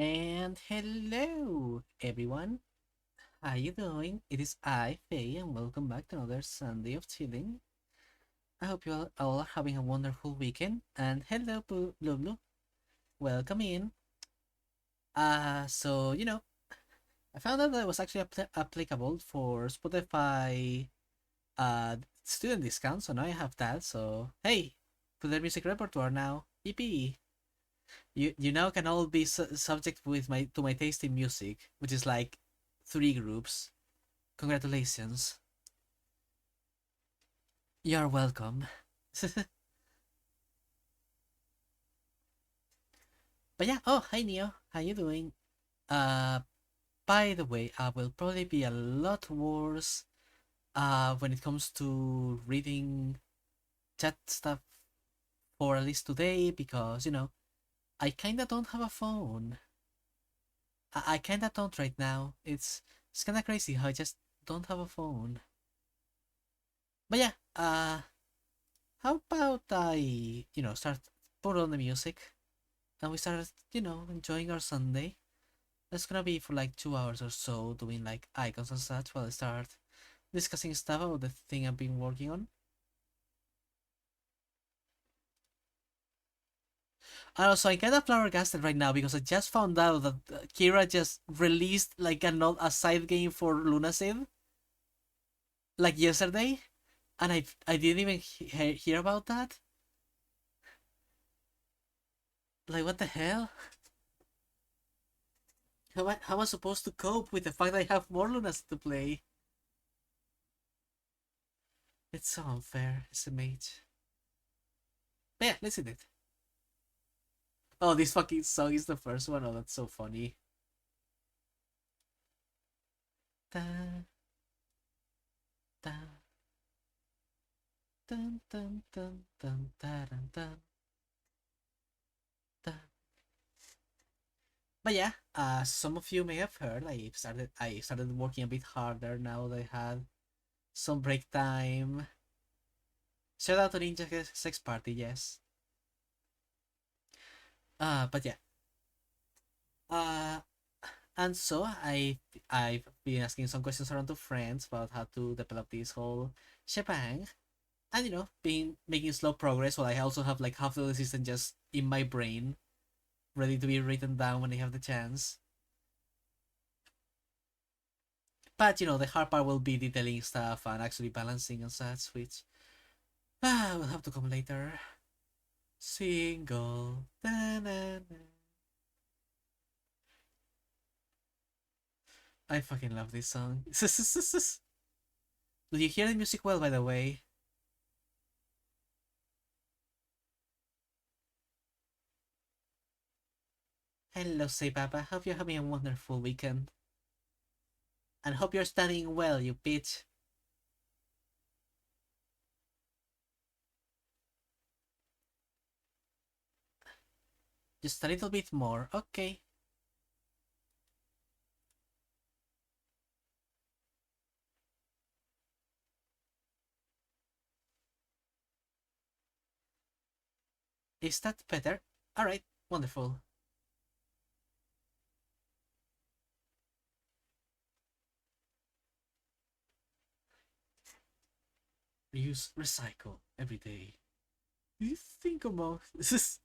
And hello, everyone. How you doing? It is I, Faye, and welcome back to another Sunday of chilling. I hope you all are having a wonderful weekend. And hello, Blue Blue. Welcome in. I found out that it was actually applicable for Spotify student discount, so now I have that. So hey, put the music repertoire now. Yippee! You now can all be subject with my taste in music, which is like 3 groups. Congratulations. You're welcome. But yeah, oh hi Neo, how you doing? Uh by the way, I will probably be a lot worse when it comes to reading chat stuff for at least today because I kinda don't have a phone. I kinda don't right now. It's kinda crazy how I just don't have a phone. But yeah, how about I start put on the music and we start enjoying our Sunday. That's gonna be for like 2 hours or so, doing like icons and such while I start discussing stuff about the thing I've been working on. And also, I'm kind of flabbergasted right now because I just found out that Kira just released like a side game for Lunacid like yesterday, and I didn't even hear about that. Like, what the hell? How am I supposed to cope with the fact that I have more Lunacid to play? It's so unfair. It's a mage. But yeah, listen it. Oh, this fucking song is the first one. Oh, that's so funny. Dun, dun, dun, dun, dun, dun, dun, dun, dun. But yeah, some of you may have heard I started working a bit harder now that I had some break time. Shout out to Ninja Sex Party, yes. But yeah. Uh, and so I've been asking some questions around to friends about how to develop this whole shebang, and being making slow progress while I also have like half the system just in my brain, ready to be written down when I have the chance. But the hard part will be detailing stuff and actually balancing and such, which will have to come later. Single. Da-na-na. I fucking love this song. Do you hear the music well, by the way? Hello, say Papa. Hope you're having a wonderful weekend. And hope you're studying well, you bitch. Just a little bit more, okay? Is that better? Alright, wonderful. Reuse, recycle every day. Do you think about this? Is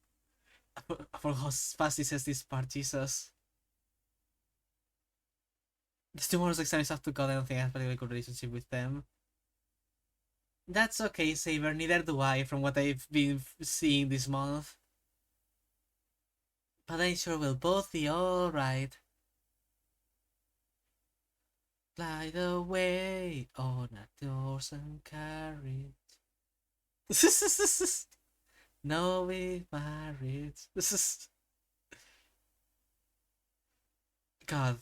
for how fast it says this part, Jesus. These tomorrow's exams have to go. I don't think I have a particularly good relationship with them. That's okay, Saber. Neither do I, from what I've been seeing this month. But I'm sure we'll both be alright. Glide away on a horse and carriage. No, we married. This is God.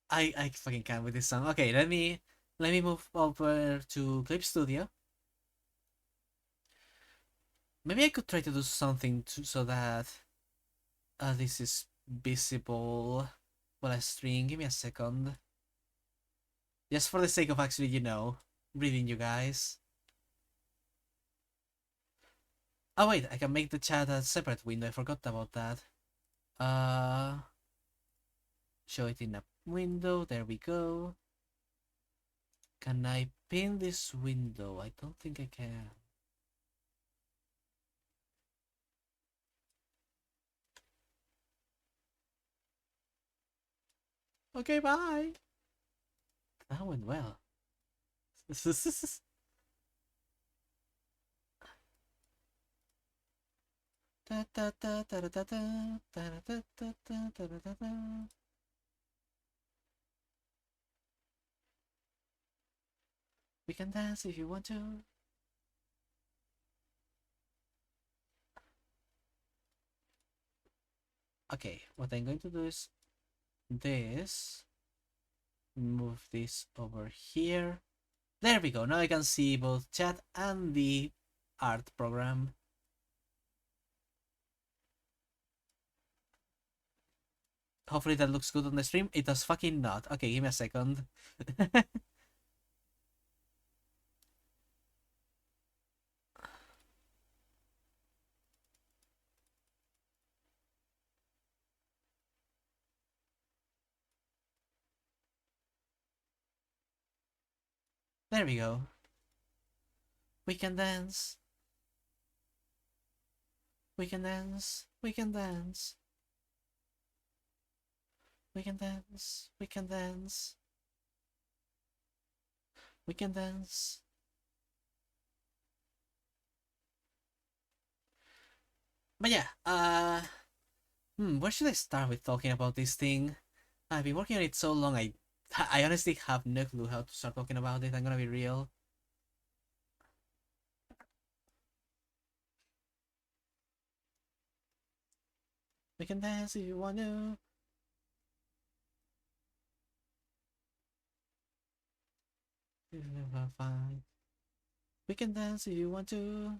I fucking can't with this song. Okay, let me move over to Clip Studio. Maybe I could try to do something so that this is visible while I stream. Give me a second. Just for the sake of actually, reading you guys. Oh wait, I can make the chat a separate window. I forgot about that. Uh, show it in a window. There we go. Can I pin this window? I don't think I can. Okay, bye. That went well. We can dance if you want to. Okay, what I'm going to do is this. Move this over here. There we go. Now I can see both chat and the art program. Hopefully that looks good on the stream. It does fucking not. Okay, give me a second. There we go. We can dance. We can dance. We can dance. We can dance. We can dance. We can dance. But yeah, where should I start with talking about this thing? I've been working on it so long, I honestly have no clue how to start talking about it, I'm gonna be real. We can dance if you want to. Fine. We can dance if you want to.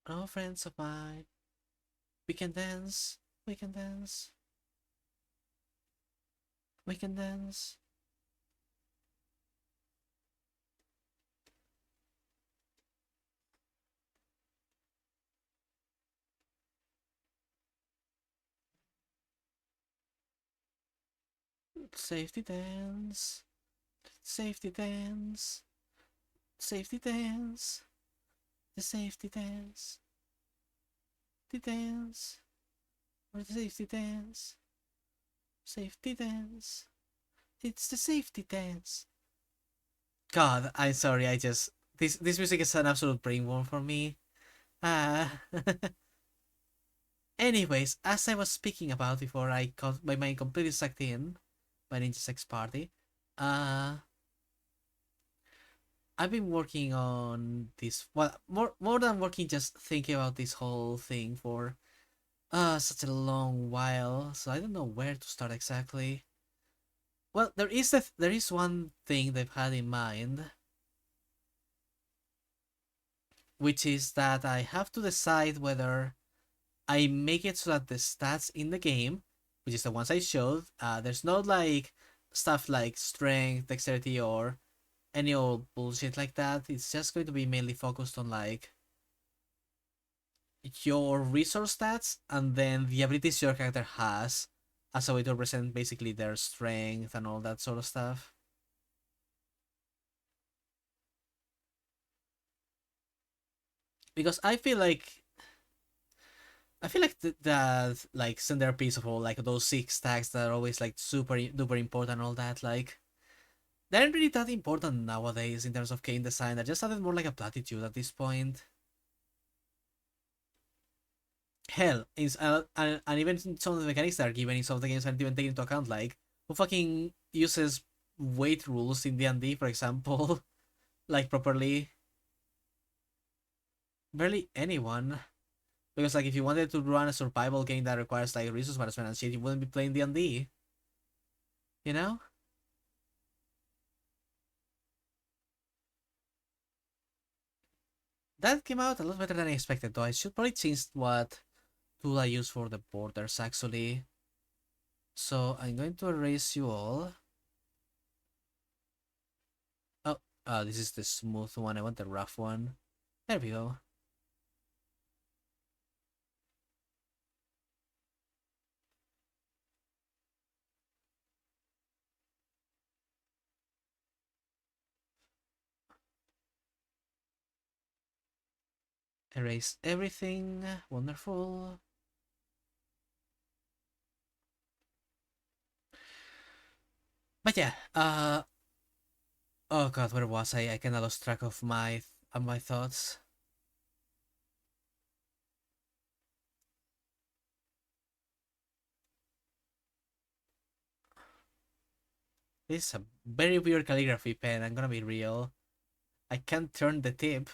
Oh, friends of mine. We can dance. We can dance. We can dance. Safety dance. Safety dance. Safety dance. The safety dance. The dance. Or the safety dance. Safety dance. It's the safety dance. God, I'm sorry. This music is an absolute brainworm for me. Ah. Anyways, as I was speaking about before I got my mind completely sucked in by Ninja Sex Party, uh, I've been working on this. Well, more than working, just thinking about this whole thing for such a long while. So I don't know where to start exactly. Well, there is one thing they've had in mind, which is that I have to decide whether I make it so that the stats in the game, which is the ones I showed, there's no like stuff like strength, dexterity, or any old bullshit like that. It's just going to be mainly focused on like your resource stats and then the abilities your character has as a way to represent basically their strength and all that sort of stuff. Because I feel like that like centerpiece of all like those six tags that are always like super duper important and all that, like they aren't really that important nowadays in terms of game design. They're just added more like a platitude at this point. Hell, and even some of the mechanics that are given in some of the games aren't even taken into account. Like, who fucking uses weight rules in D&D, for example, like properly? Barely anyone. Because like if you wanted to run a survival game that requires like resource management and shit, you wouldn't be playing D&D. You know? That came out a lot better than I expected, though. I should probably change what tool I use for the borders actually. So I'm going to erase you all. Oh, This is the smooth one. I want the rough one. There we go. Erase everything. Wonderful. But yeah, oh god, where was I? I kinda lost track of my thoughts. This is a very weird calligraphy pen, I'm gonna be real. I can't turn the tip.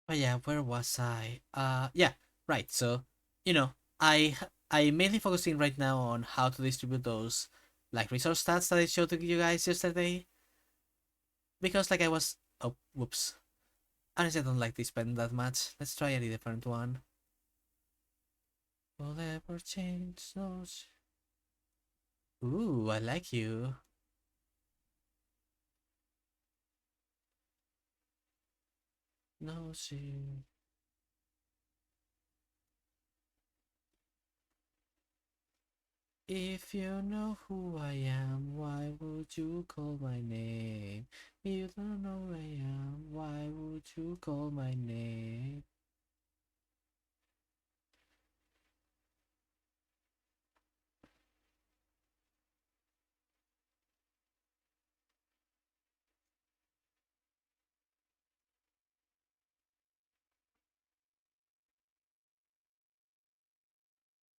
But yeah, where was I? Yeah, right. So, you know, I mainly focusing right now on how to distribute those like resource stats that I showed to you guys yesterday. Because like I was, oh whoops. Honestly, I don't like this pen that much. Let's try a different one. Will ever change those? Ooh, I like you. No, she. If you know who I am, why would you call my name? You don't know who I am, why would you call my name?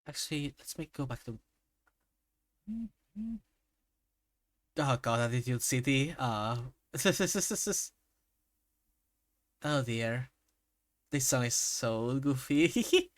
Actually, let's make go back to. Oh god, Attitude City. Oh dear. This song is so goofy.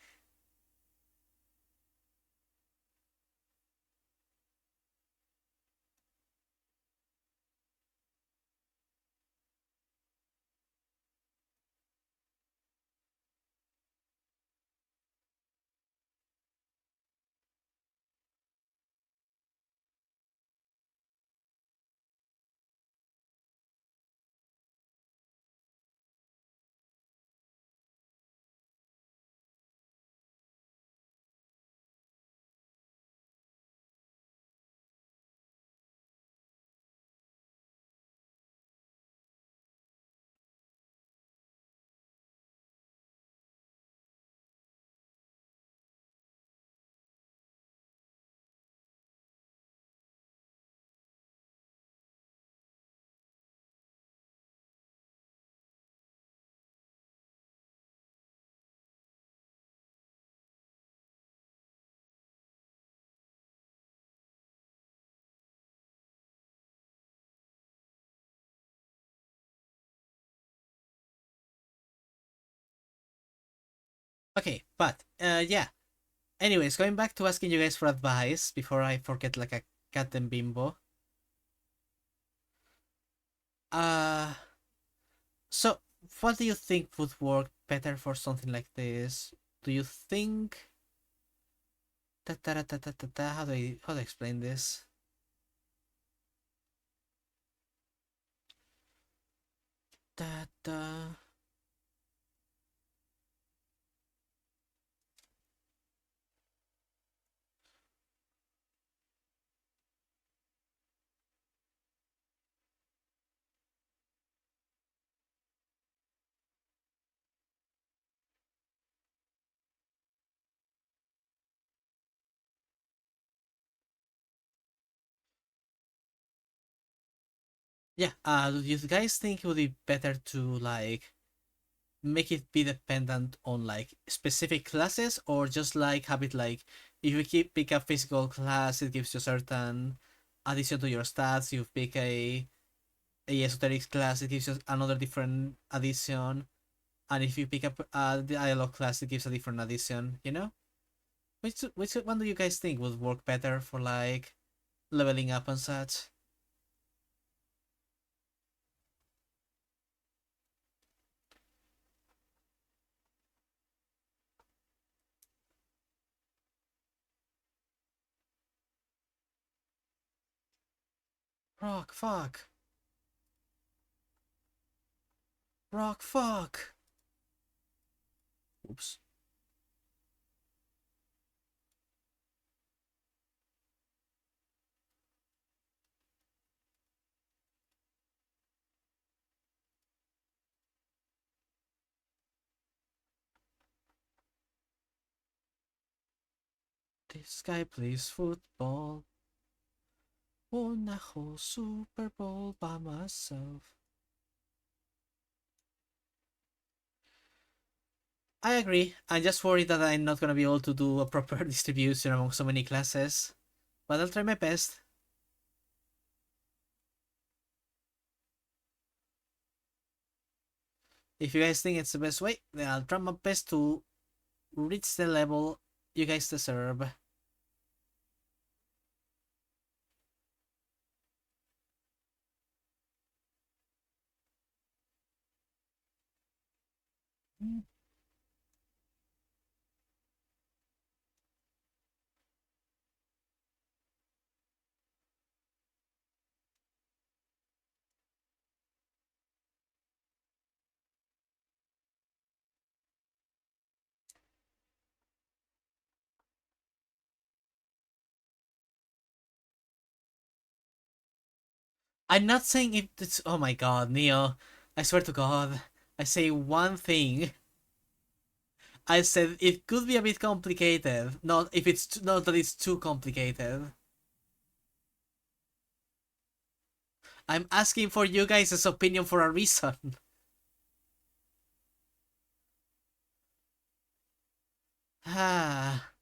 Okay, but yeah. Anyways, going back to asking you guys for advice before I forget like a cat and bimbo. Uh so what do you think would work better for something like this? Do you think how do I explain this? Ta ta Yeah, do you guys think it would be better to like make it be dependent on like specific classes, or just like have it like if you keep pick a physical class it gives you certain addition to your stats, you pick a esoteric class it gives you another different addition, and if you pick up a dialogue class it gives a different addition, you know? Which one do you guys think would work better for like leveling up and such? Rock fuck. Rock fuck. Oops. This guy plays football. Won a whole Super Bowl by myself. I agree. I'm just worried that I'm not gonna be able to do a proper distribution among so many classes. But I'll try my best. If you guys think it's the best way, then I'll try my best to reach the level you guys deserve. I'm not saying if it's. Oh my god, Neo. I swear to god. I say one thing. I said it could be a bit complicated. Not if it's not that it's too complicated. I'm asking for you guys' opinion for a reason. Ah.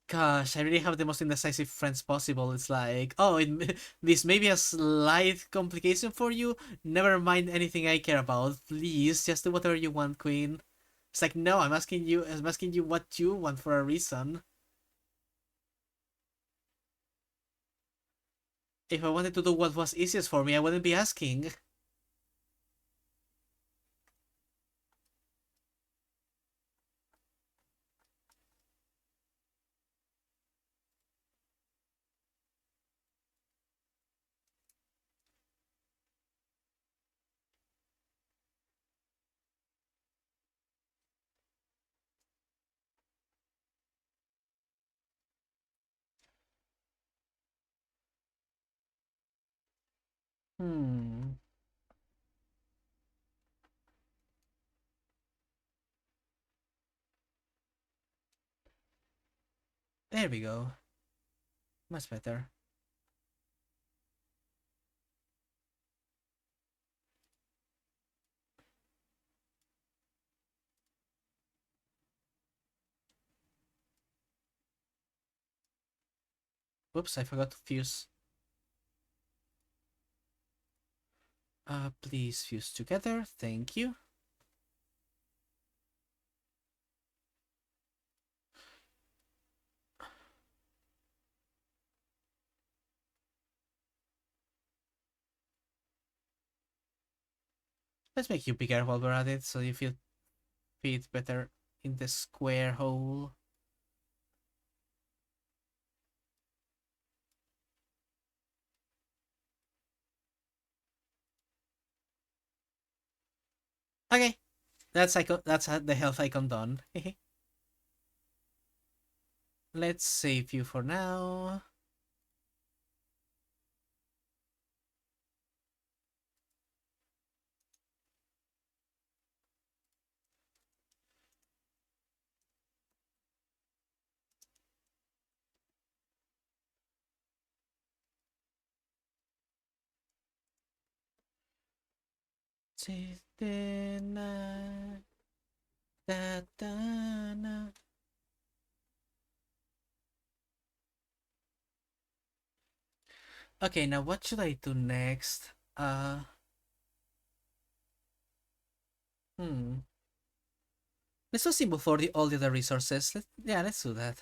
Gosh, I really have the most indecisive friends possible. It's like, oh, this may be a slight complication for you. Never mind anything I care about. Please, just do whatever you want, Queen. It's like, no, I'm asking you. I'm asking you what you want for a reason. If I wanted to do what was easiest for me, I wouldn't be asking. Hmm. There we go. Much better. Whoops, I forgot to fuse. Please fuse together. Thank you. Let's make you bigger while we're at it, so you feel fit better in the square hole. Okay, that's icon. That's the health icon done. Let's save you for now. Tis the night. Da, da, na. Okay, now what should I do next? Hmm. Let's do symbol for all the other resources. Yeah, let's do that.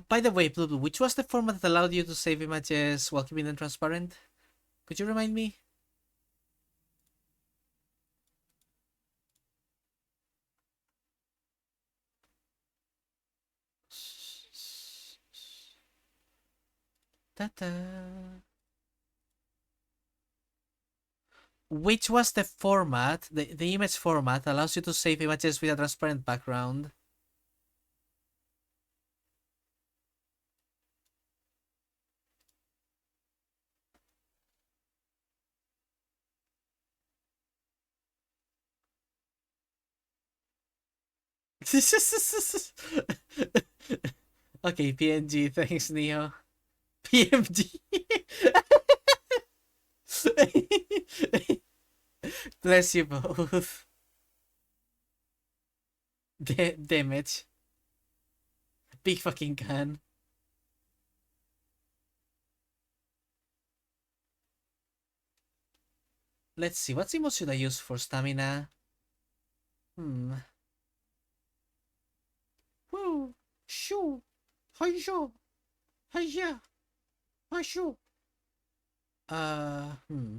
By the way, Blue, which was the format that allowed you to save images while keeping them transparent? Could you remind me? Ta-ta. Which was the format, the image format allows you to save images with a transparent background? Okay, PNG, thanks, Neo. PMG. Bless you both. Damage. Big fucking can. Let's see, what symbols should I use for stamina? Woo! Shoo! Hi-sho! Hi-ya! Hi-sho! Hmm.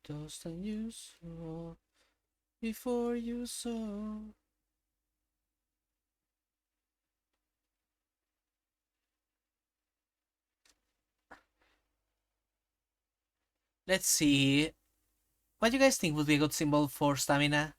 Dust and you saw before you saw. Let's see. What do you guys think would be a good symbol for stamina?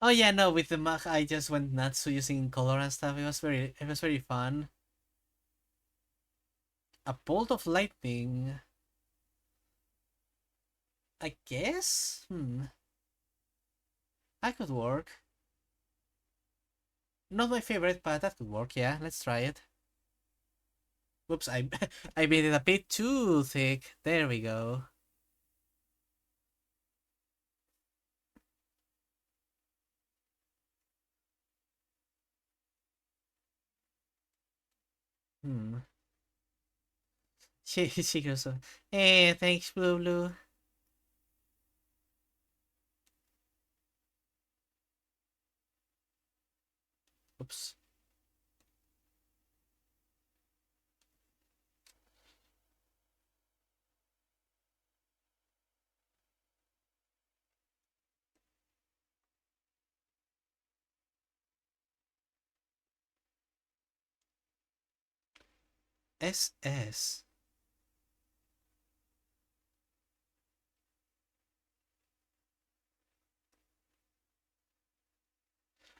Oh yeah, no, with the Mach I just went nuts using color and stuff. It was very fun. A bolt of lightning. I guess? I could work. Not my favorite, but that could work, yeah. Let's try it. Whoops, I I made it a bit too thick. There we go. Hmm. She goes, hey, thanks, Blue Blue. Oops. SS.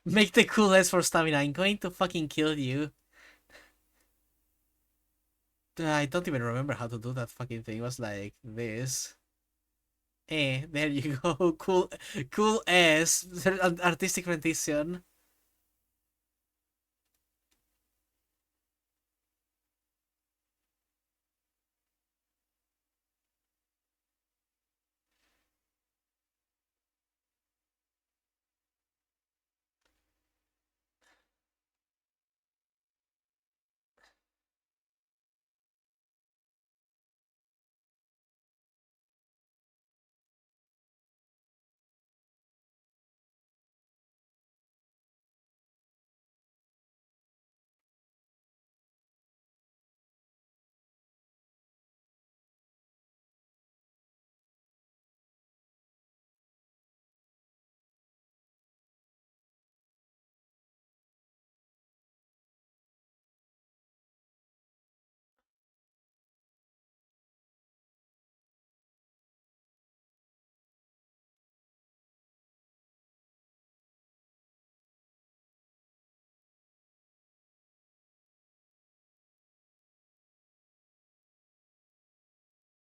Make the cool S for stamina. I'm going to fucking kill you. I don't even remember how to do that fucking thing. It was like this. There you go. Cool S. Artistic rendition.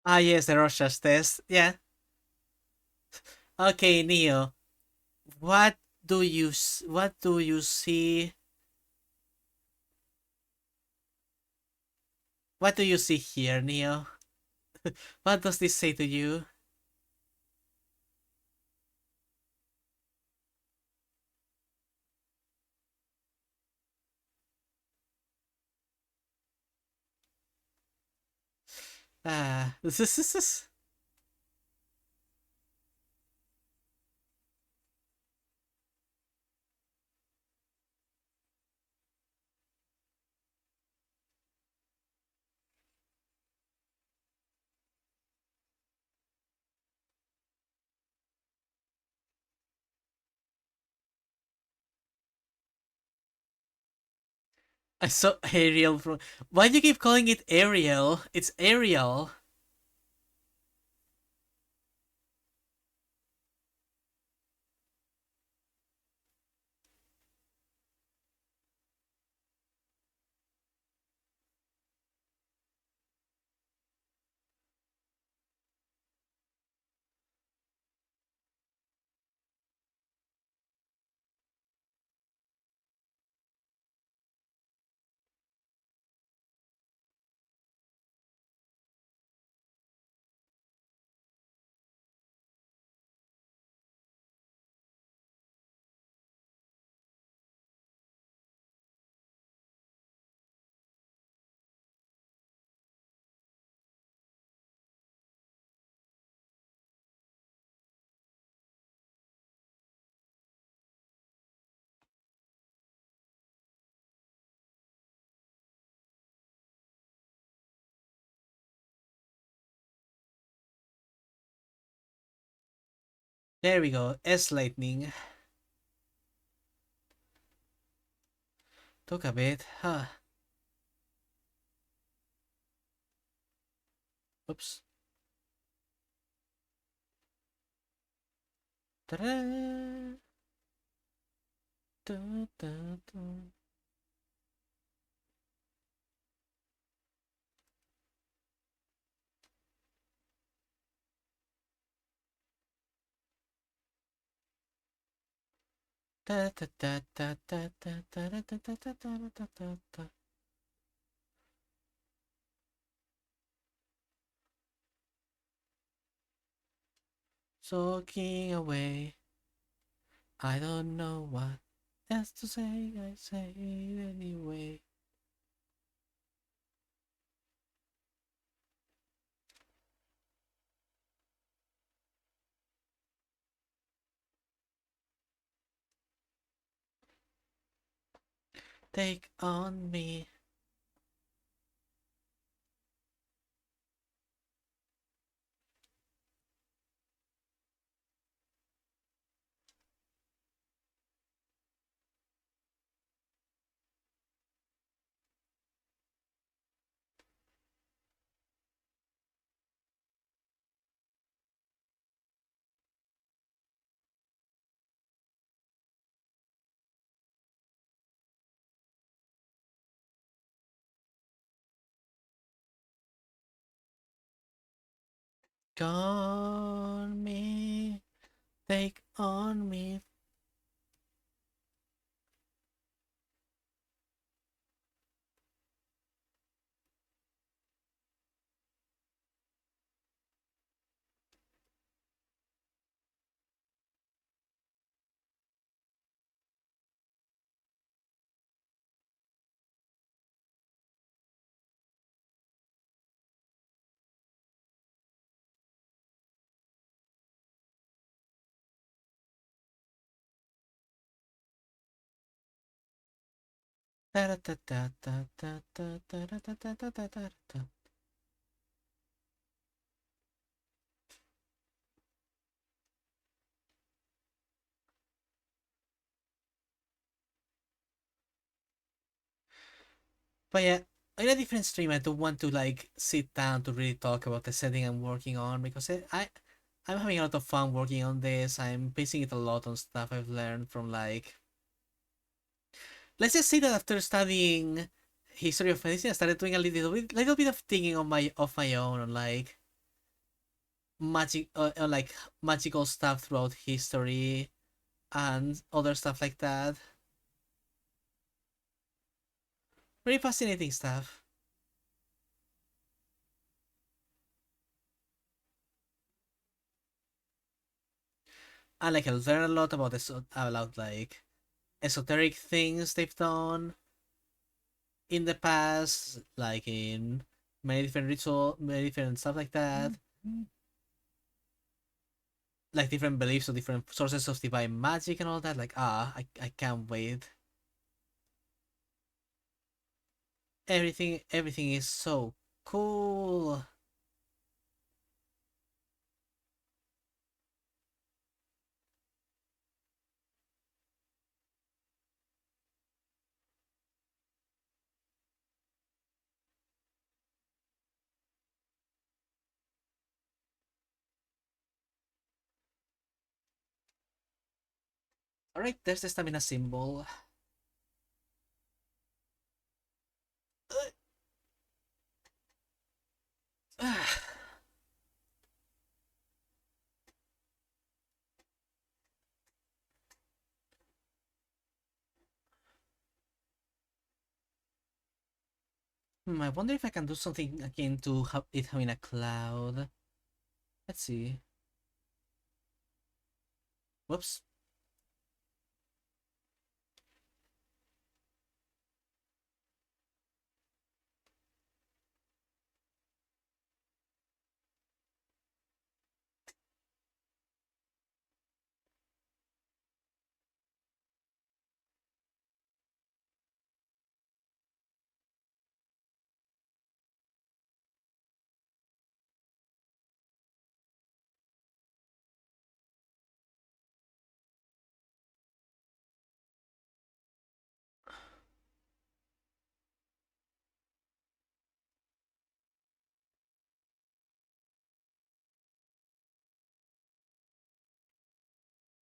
Ah, yes, the Rorschach test. Yeah. Okay, Neo. What what do you see? What do you see here, Neo? What does this say to you? Ah, this. I saw Ariel from. Why do you keep calling it Ariel? It's Ariel. There we go. S lightning. Took a bit. Huh. Oops. Ta-da! Da, da, da. Da, da, da, da, da, da, da, da, da, da, da, da, da, da, da. Soaking away. I don't know what else to say. I say it anyway. Take on me. On me. Take on me. Da, da, da, da, da, da, da, da, da, da, da, da, da, da. But yeah, in a different stream, I don't want to like sit down to really talk about the setting I'm working on because I'm having a lot of fun working on this. I'm basing it a lot on stuff I've learned from like, let's just say that after studying history of medicine, I started doing a little bit of thinking on my of my own on like like magical stuff throughout history and other stuff like that. Very fascinating stuff. And like I learned a lot about this about like esoteric things they've done in the past, like in many different stuff like that, like different beliefs or different sources of divine magic and all that. Like I can't wait. Everything is so cool. All right, there's the stamina symbol. I wonder if I can do something again to have it having a cloud. Let's see. Whoops.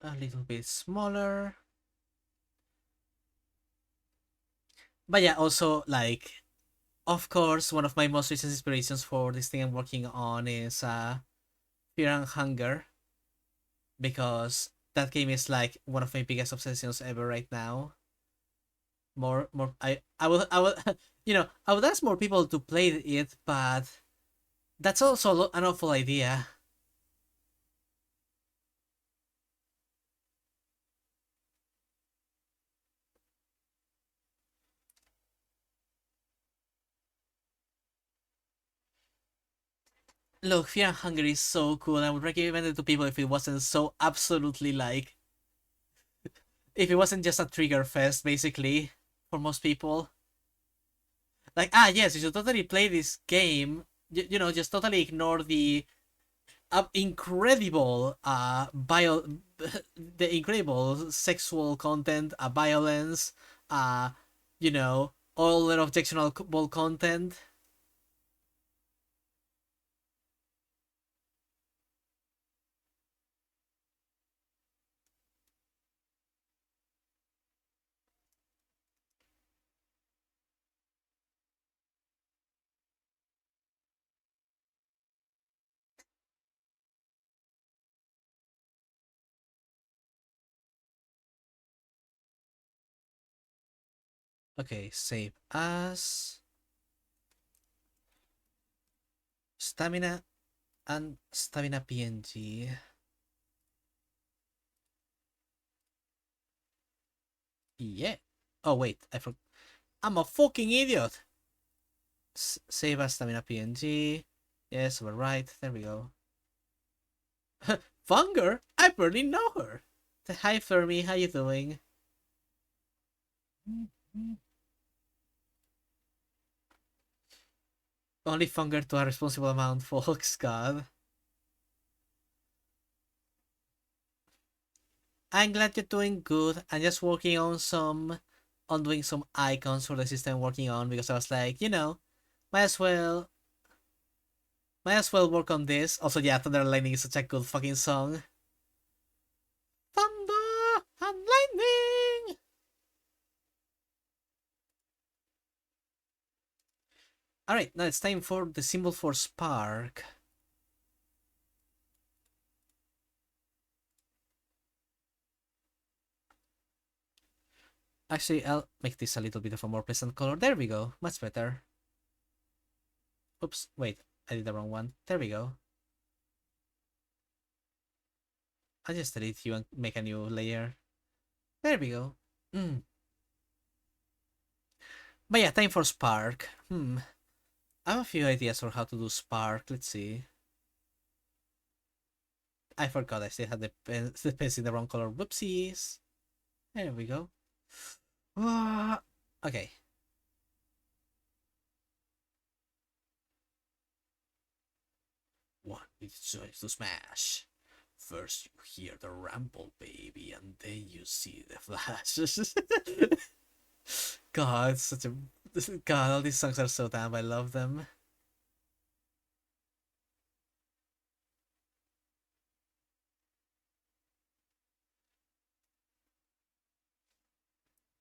A little bit smaller. But yeah, also like of course one of my most recent inspirations for this thing I'm working on is Fear and Hunger, because that game is like one of my biggest obsessions ever right now. More I will I would ask more people to play it, but that's also an awful idea. Look, Fear and Hunger is so cool. I would recommend it to people if it wasn't so absolutely like, if it wasn't just a trigger fest, basically, for most people. Like, yes, you should totally play this game. Just totally ignore the incredible the incredible sexual content, violence, uh, all the objectionable content. Okay, save as stamina and stamina PNG. Yeah. Oh wait, I'm a fucking idiot. Save as stamina PNG. Yes, we're right. There we go. Funger? I barely know her. Hi Fermi, how you doing? Only Funger to a responsible amount, folks. God. I'm glad you're doing good. I'm just working on doing some icons for the system I'm working on, because I was like, might as well, work on this. Also, yeah, Thunder and Lightning is such a good fucking song. Thunder and Lightning! Alright, now it's time for the symbol for Spark. Actually, I'll make this a little bit of a more pleasant color. There we go. Much better. Oops, wait. I did the wrong one. There we go. I'll just delete you and make a new layer. There we go. But yeah, time for Spark. I have a few ideas for how to do Spark. Let's see. I forgot I still had the pens in the wrong color. Whoopsies. There we go. Okay. One with choice to smash. First you hear the rumble, baby, and then you see the flash. God, such a God, all these songs are so damn. I love them.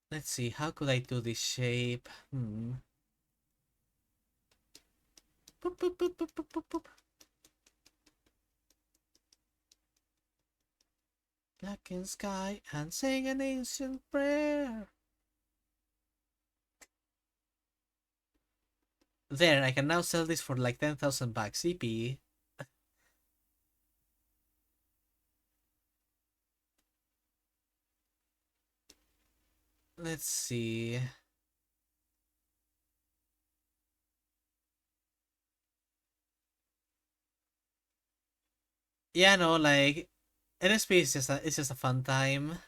Let's see, how could I do this shape? Boop, boop, boop, boop, boop, boop, boop. Blackened sky and sing an ancient prayer. There, I can now sell this for like 10,000 bucks CP. Let's see. Yeah, no, like NSP is just a fun time.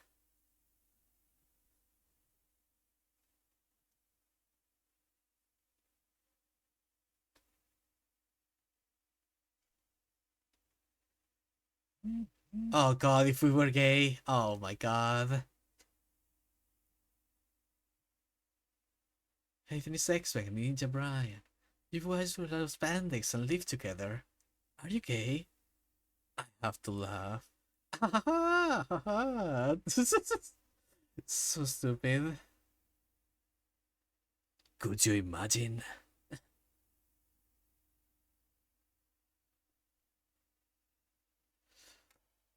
Oh god, if we were gay. Oh my god. Hey, sex wagon, Ninja Brian. You guys will have spandex and live together. Are you gay? I have to laugh. So stupid. Could you imagine?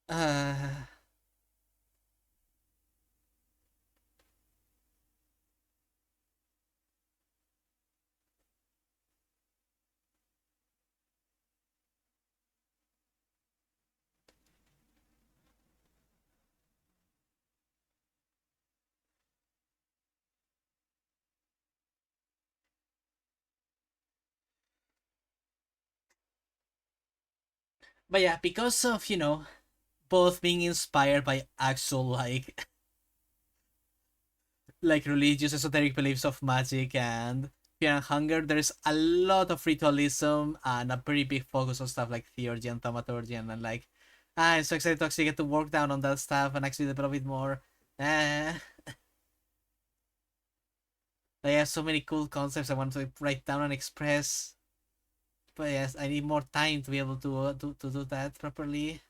Uh, but yeah, because of, both being inspired by actual, like religious esoteric beliefs of magic and fear and hunger, there's a lot of ritualism and a very big focus on stuff like theurgy and thaumaturgy, and like, I'm so excited to actually get to work down on that stuff and actually develop it more. Uh, I have so many cool concepts I want to write down and express. But yes, I need more time to be able to do that properly.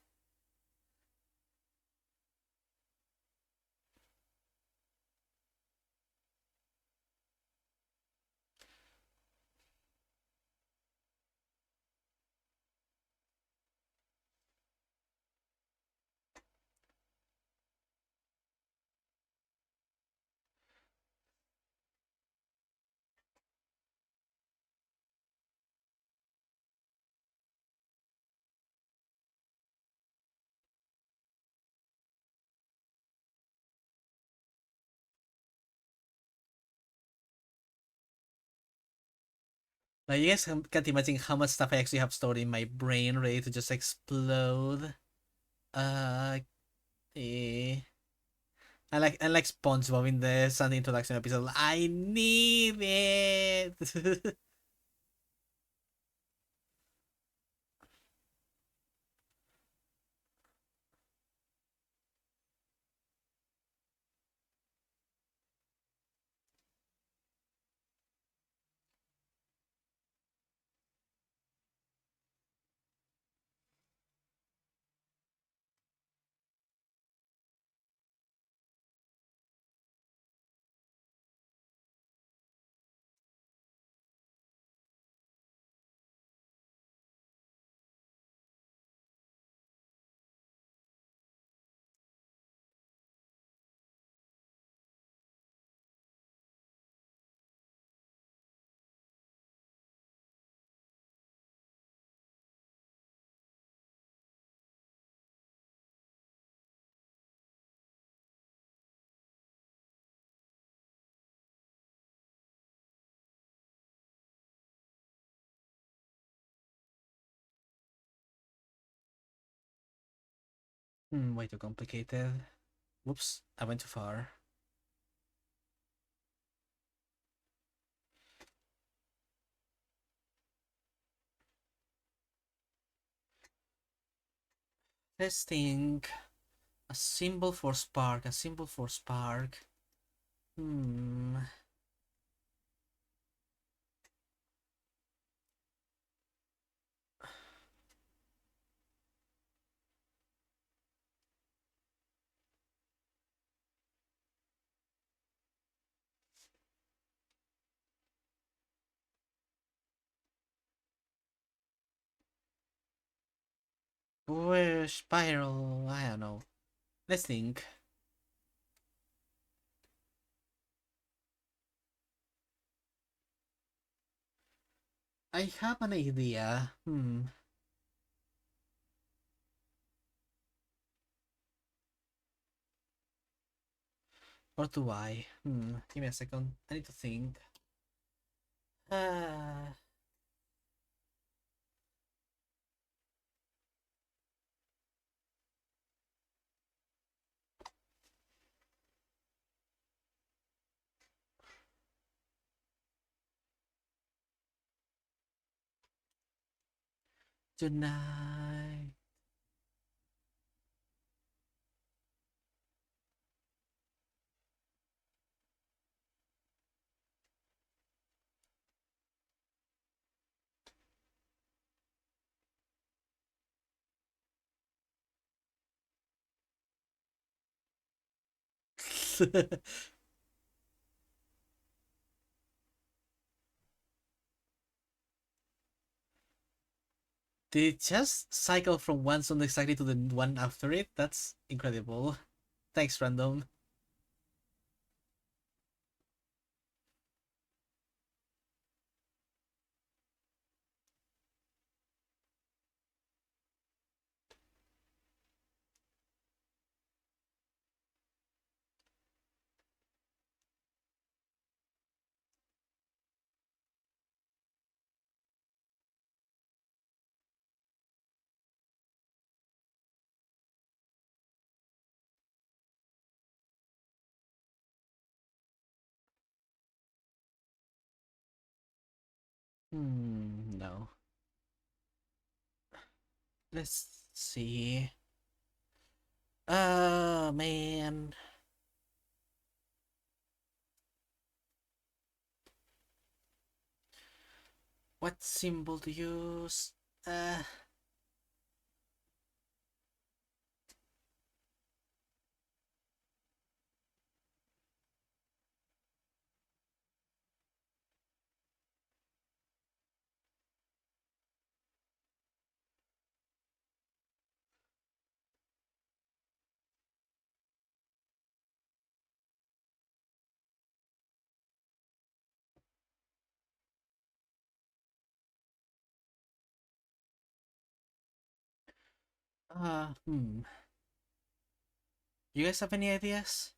Like, you guys can't imagine how much stuff I actually have stored in my brain ready to just explode. Uh, eh. I like SpongeBob in the Sunday introduction episode. I need it. Way too complicated. Whoops, I went too far. Testing. A symbol for spark. A symbol for spark. Hmm. Where spiral? I don't know. Let's think. I have an idea. Or do I? Give me a second. I need to think. Ah. Tonight. Did it just cycle from one sound exactly to the one after it? That's incredible. Thanks, random. No. Let's see. Oh, man. What symbol to use? Uh, uh, hmm. You guys have any ideas?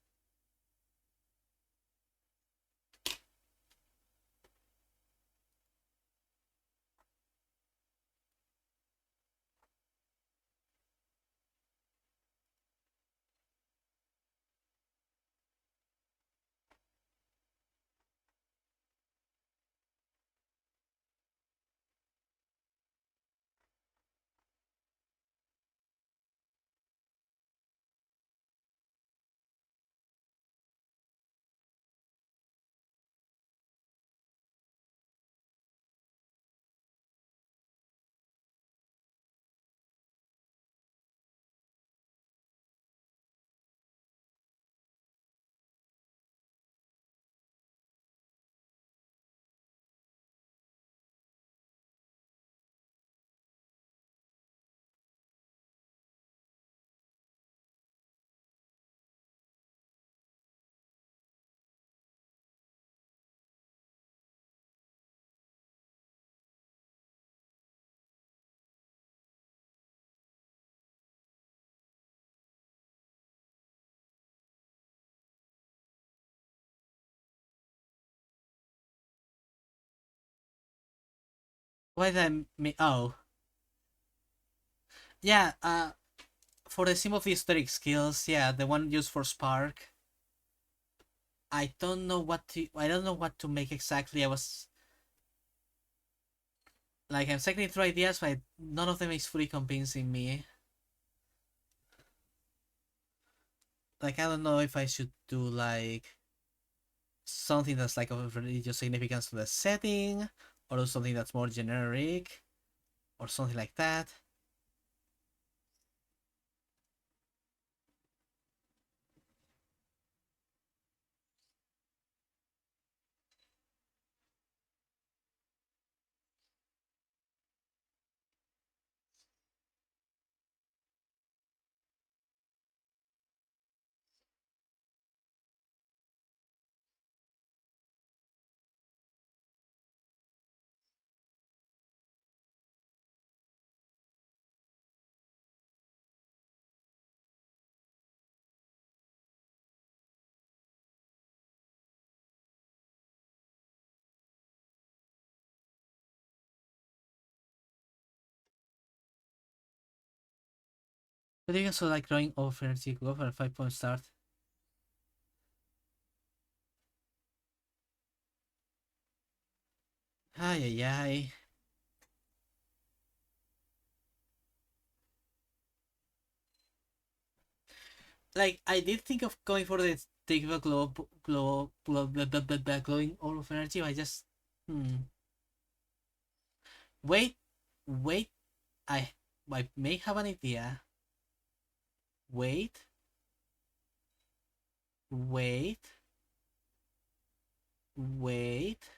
Why did I me? Oh, yeah. for the sim of the historic skills, yeah, the one used for Spark. I don't know what to make exactly. I was like I'm cycling through ideas, but none of them is fully convincing me. Like I don't know if I should do like something that's like of religious significance to the setting, or do something that's more generic, or something like that. But you also like drawing off energy, go for a 5 point start. Ay ay ay. Like I did think of going for the take the glowing orb of energy. I just wait, wait. I I may have an idea. Wait, wait, wait.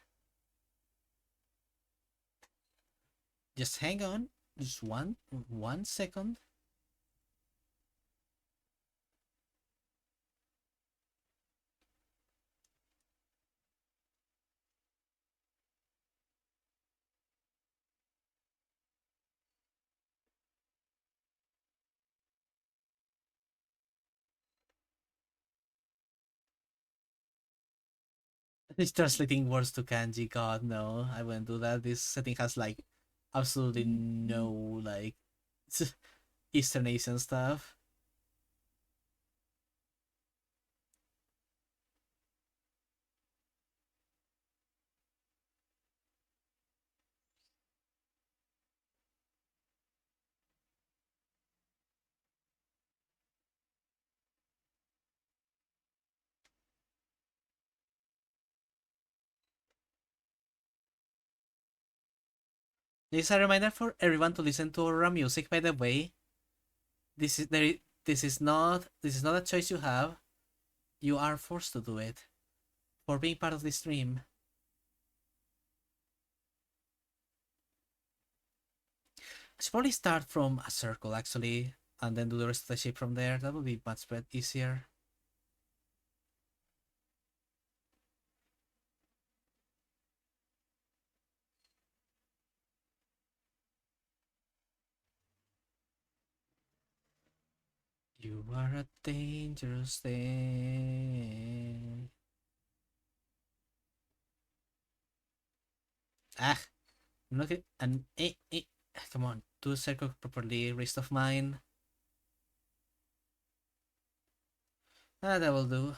Just hang on. Just one second. It's translating words to kanji. God no, I wouldn't do that. This setting has like absolutely no like Eastern Asian stuff. This is a reminder for everyone to listen to Aurora music. By the way, this is there. This is not a choice you have. You are forced to do it for being part of this stream. I should probably start from a circle actually, and then do the rest of the shape from there. That would be much better, easier. You are a dangerous thing. Ah, I'm not and come on, do the circle properly. Wrist of mine. Ah, that will do.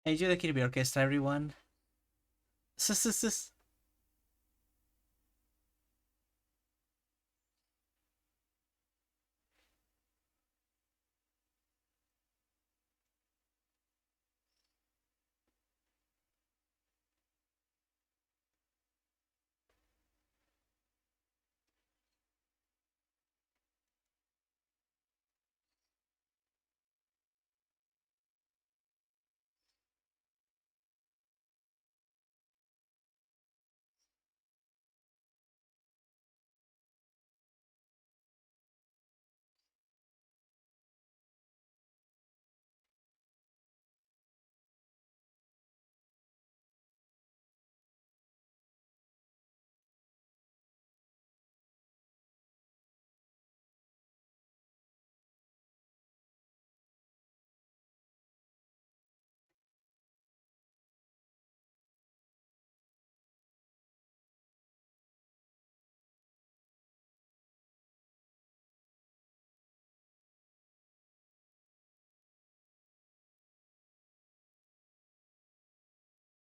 Enjoy the Kirby Orchestra, everyone.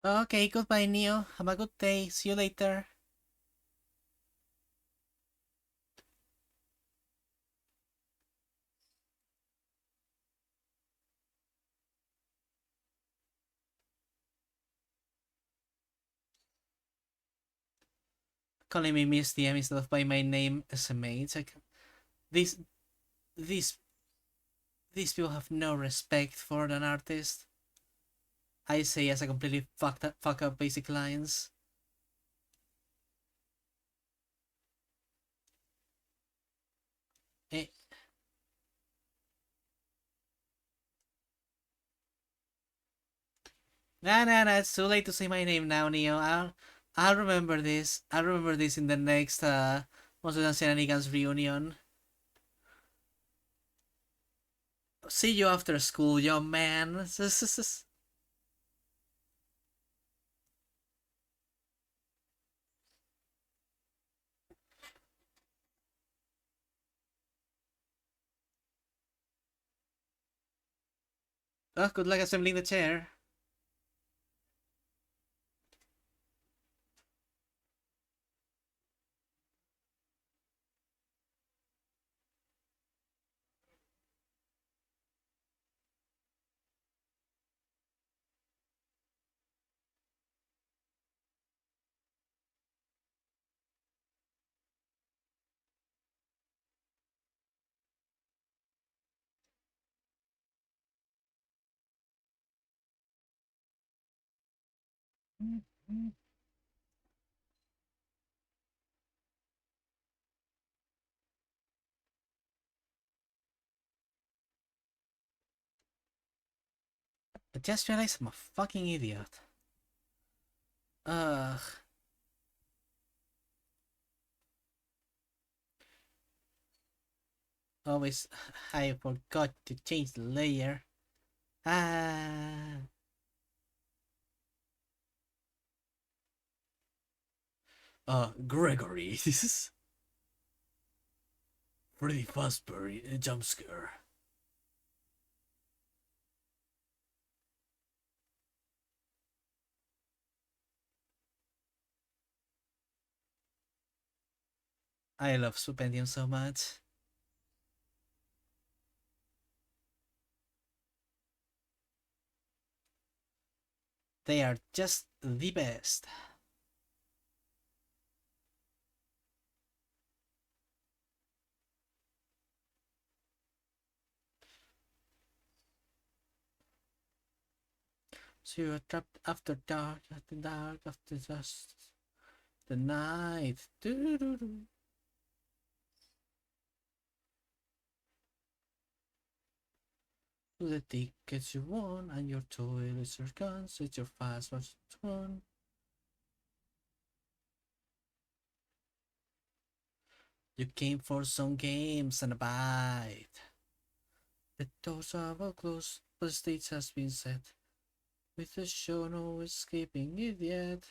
Okay, goodbye, Neo. Have a good day. See you later. Calling me Miss DM instead of by my name as a mate. Like, these these these people have no respect for an artist. I say as a completely fuck up basic lines. Eh, nah, it's too late to say my name now, Neo. I'll remember this. I'll remember this in the next Monsters and Shenanigans reunion. See you after school, young man. Oh, good luck assembling the chair. I just realized I'm a fucking idiot. Ugh. Always, I forgot to change the layer. Ah. Gregory, this is Freddy Fazbear in a jump scare. I love Supendium so much. They are just the best. So you're trapped after dark, after just the night. Doo-doo-doo-doo. To the tickets you won, and your toilets are gone, so it's your fast was gone. You came for some games and a bite. The doors are all closed, but the stage has been set. With the show no escaping it yet.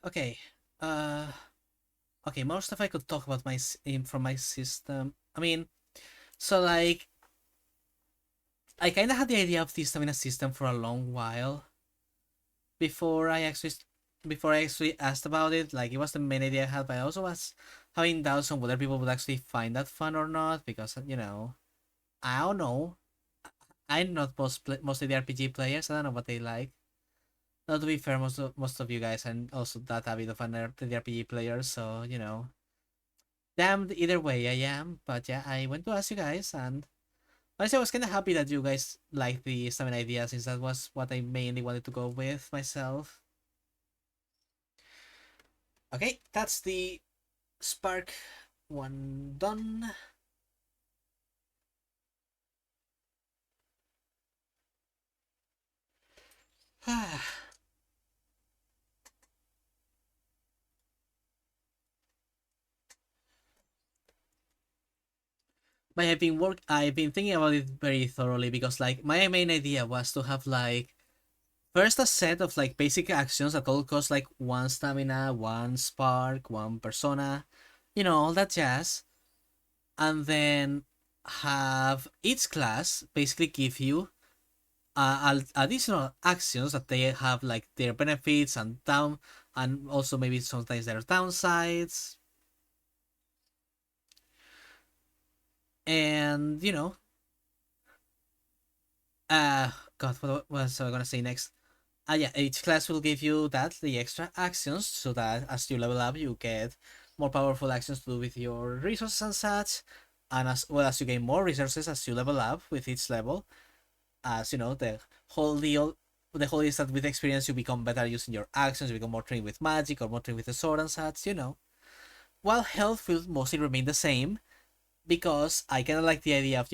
Okay. Uh, okay. More stuff I could talk about from my system. I mean, so like I kind of had the idea of this stamina system for a long while before I actually asked about it. Like it was the main idea I had, but I also was having doubts on whether people would actually find that fun or not because I don't know. I'm not mostly the RPG players. I don't know what they like. Not to be fair, most of you guys and also that a bit of an RPG player, so damned either way I am. But yeah, I went to ask you guys, and honestly, I was kind of happy that you guys liked the stamina idea since that was what I mainly wanted to go with myself. Okay, that's the Spark one done. But I've been thinking about it very thoroughly because like my main idea was to have like first a set of like basic actions that all cost like one stamina, one spark, one persona, all that jazz. And then have each class basically give you additional actions that they have like their benefits and also maybe sometimes their downsides. And uh god, what was I gonna say next? Yeah, each class will give you the extra actions, so that as you level up, you get more powerful actions to do with your resources and such. And as well as you gain more resources as you level up with each level, as whole deal, the whole is that with experience you become better using your actions, you become more trained with magic or more trained with the sword and such. While health will mostly remain the same, because I kind of like the idea of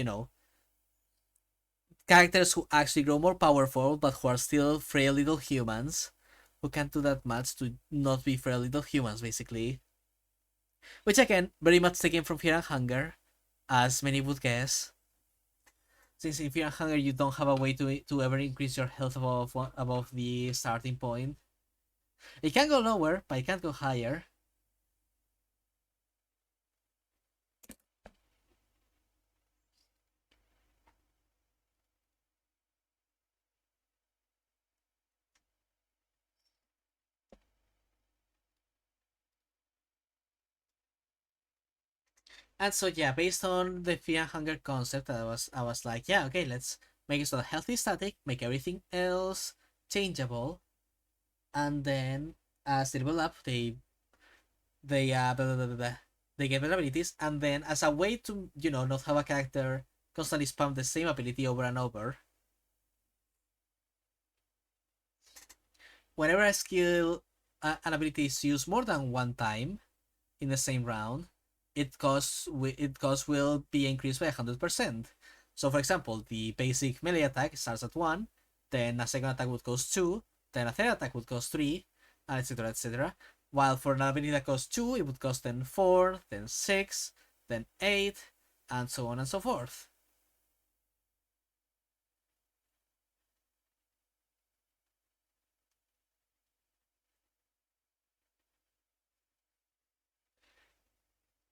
characters who actually grow more powerful but who are still frail little humans who can't do that much to not be frail little humans basically, which again very much taken from Fear and Hunger, as many would guess, since in Fear and Hunger you don't have a way to ever increase your health above the starting point. It can go lower but it can't go higher. And so yeah, based on the Fear and Hunger concept, I was like, yeah, okay, let's make it so that health is static, make everything else changeable, and then as they level up, blah, blah, blah, blah, they get better abilities, and then as a way to not have a character constantly spam the same ability over and over, whenever a skill an ability is used more than one time in the same round, its cost will be increased by 100%. So for example, the basic melee attack starts at 1, then a second attack would cost 2, then a third attack would cost 3, and etc, etc. While for an ability that costs 2, it would cost then 4, then 6, then 8, and so on and so forth.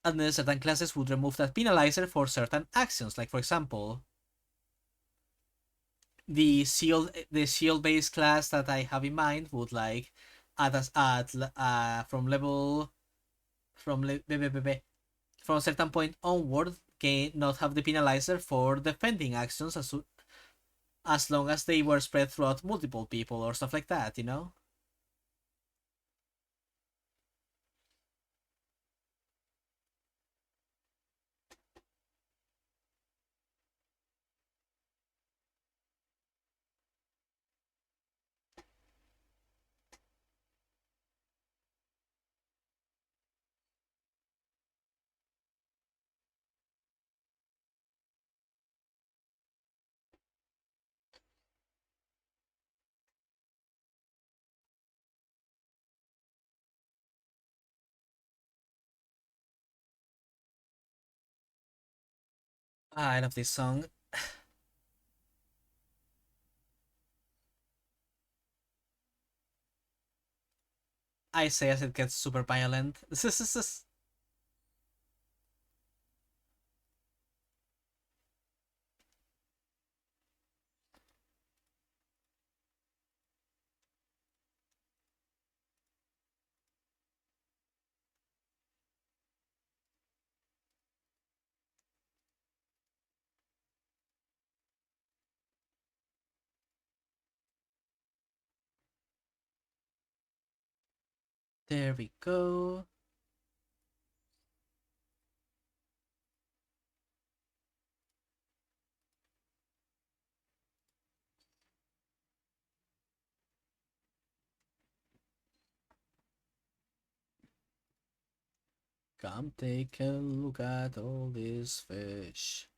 And then certain classes would remove that penalizer for certain actions, like for example, the shield based class that I have in mind would like at from level from a certain point onward gain not have the penalizer for defending actions as long as they were spread throughout multiple people or stuff like that. I love this song. I say as it gets super violent. There we go. Come take a look at all these fish.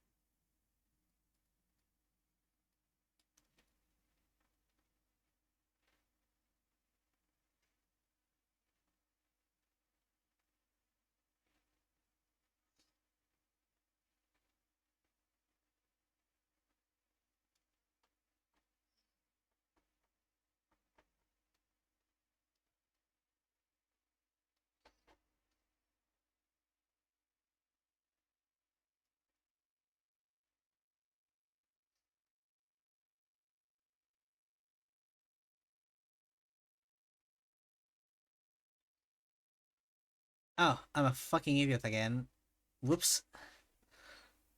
Oh, I'm a fucking idiot again. Whoops.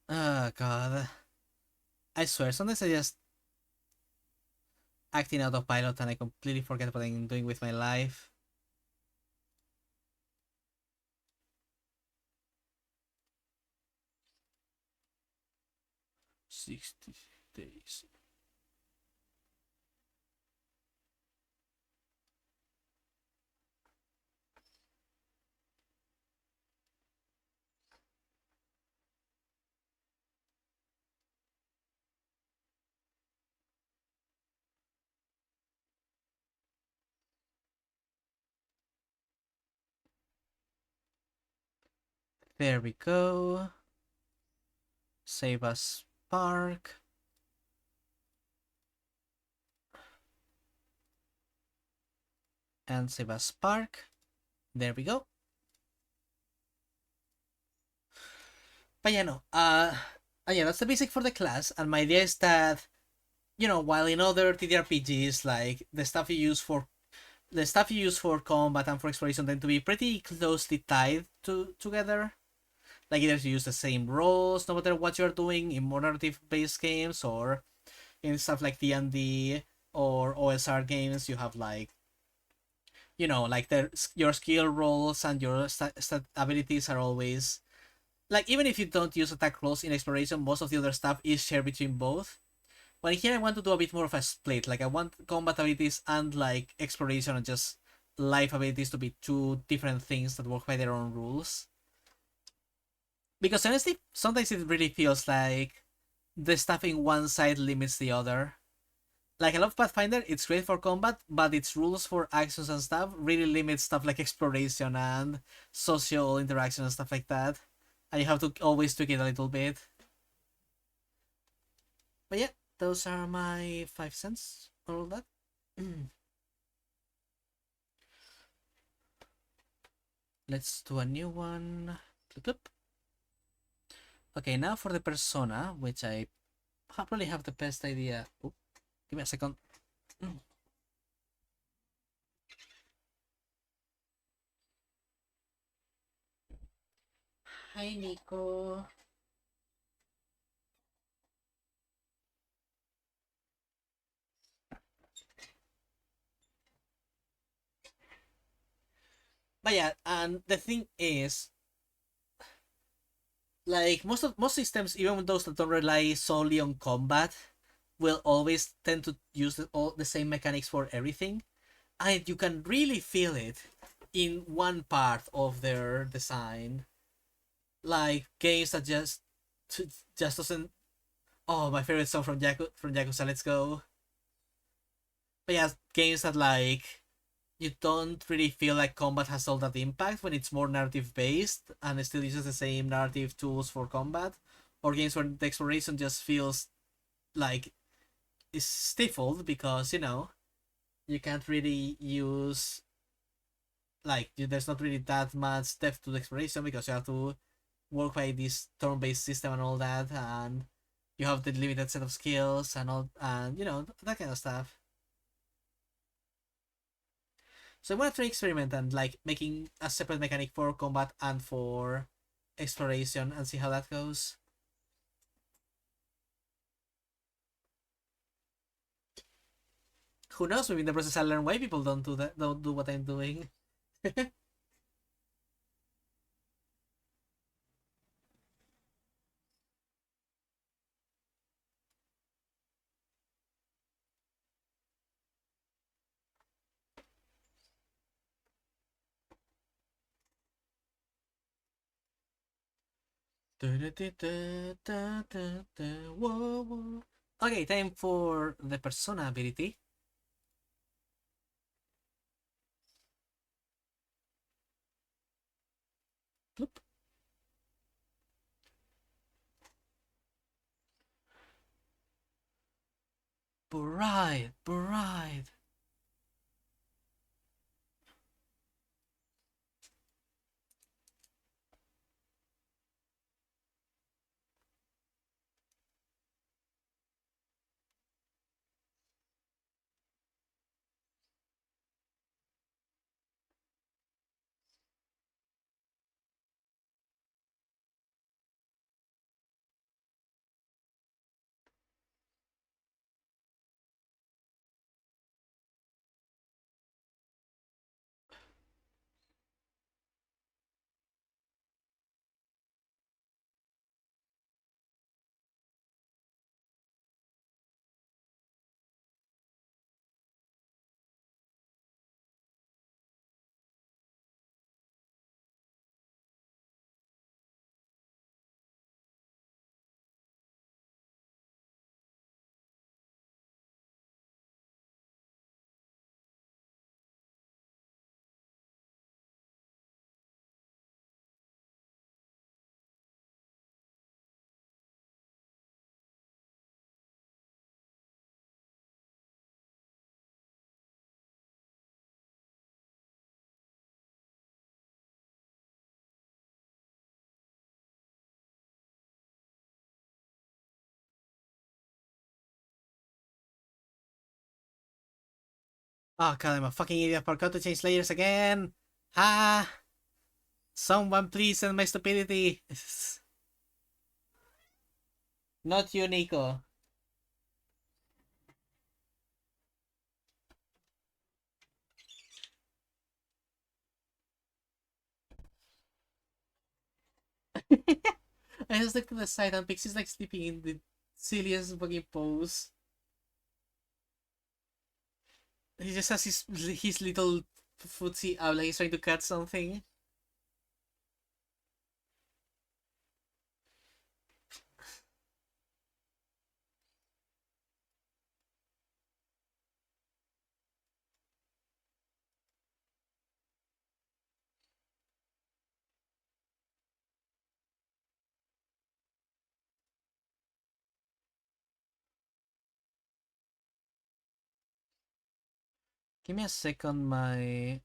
Oh god. I swear, sometimes I just acting out of pilot and I completely forget what I'm doing with my life. 60 days. There we go. Save a spark. And save a spark. There we go. But yeah, no. Yeah, that's the basic for the class. And my idea is that, while in other TTRPGs, like the stuff you use for combat and for exploration tend to be pretty closely tied together. Like either you use the same roles no matter what you're doing in more narrative-based games, or in stuff like D&D or OSR games, you have like like your skill rolls and your abilities are always like, even if you don't use attack rolls in exploration, most of the other stuff is shared between both. But here I want to do a bit more of a split. Like I want combat abilities and like exploration and just life abilities to be two different things that work by their own rules. Because honestly, sometimes it really feels like the stuff in one side limits the other. Like I love Pathfinder, it's great for combat, but its rules for actions and stuff really limit stuff like exploration and social interaction and stuff like that. And you have to always tweak it a little bit. But yeah, those are my 5 cents for all that. Let's do a new one. Okay, now for the persona, which I probably have the best idea. Oop, give me a second. Hi, Nico. But yeah, and the thing is, like most systems, even those that don't rely solely on combat, will always tend to use all the same mechanics for everything, and you can really feel it in one part of their design. Like games that just doesn't. Oh, my favorite song from Yakuza, Let's Go. But yeah, games that like you don't really feel like combat has all that impact when it's more narrative based and it still uses the same narrative tools for combat, or games where the exploration just feels like is stifled because you can't really use like there's not really that much depth to the exploration because you have to work by this turn-based system and all that, and you have the limited set of skills and all, and that kind of stuff. So I want to try experiment and like making a separate mechanic for combat and for exploration and see how that goes. Who knows? Maybe in the process I'll learn why people don't do that, don't do what I'm doing. Whoa, whoa. Okay, time for the persona ability. Bloop. Bright, bright. Oh god, I'm a fucking idiot. Forgot to change layers again. Ah, someone please send my stupidity. Not you, Nico. I just looked to the side and Pixie's like sleeping in the silliest fucking pose. He just has his little footsie out like he's trying to catch something. Give me a second, my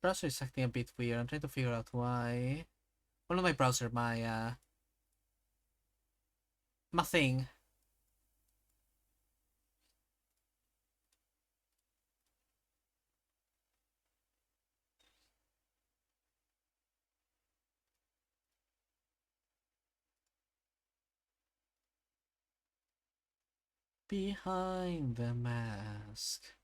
browser is acting a bit weird. I'm trying to figure out why. Well, not my browser, my thing. Behind the mask.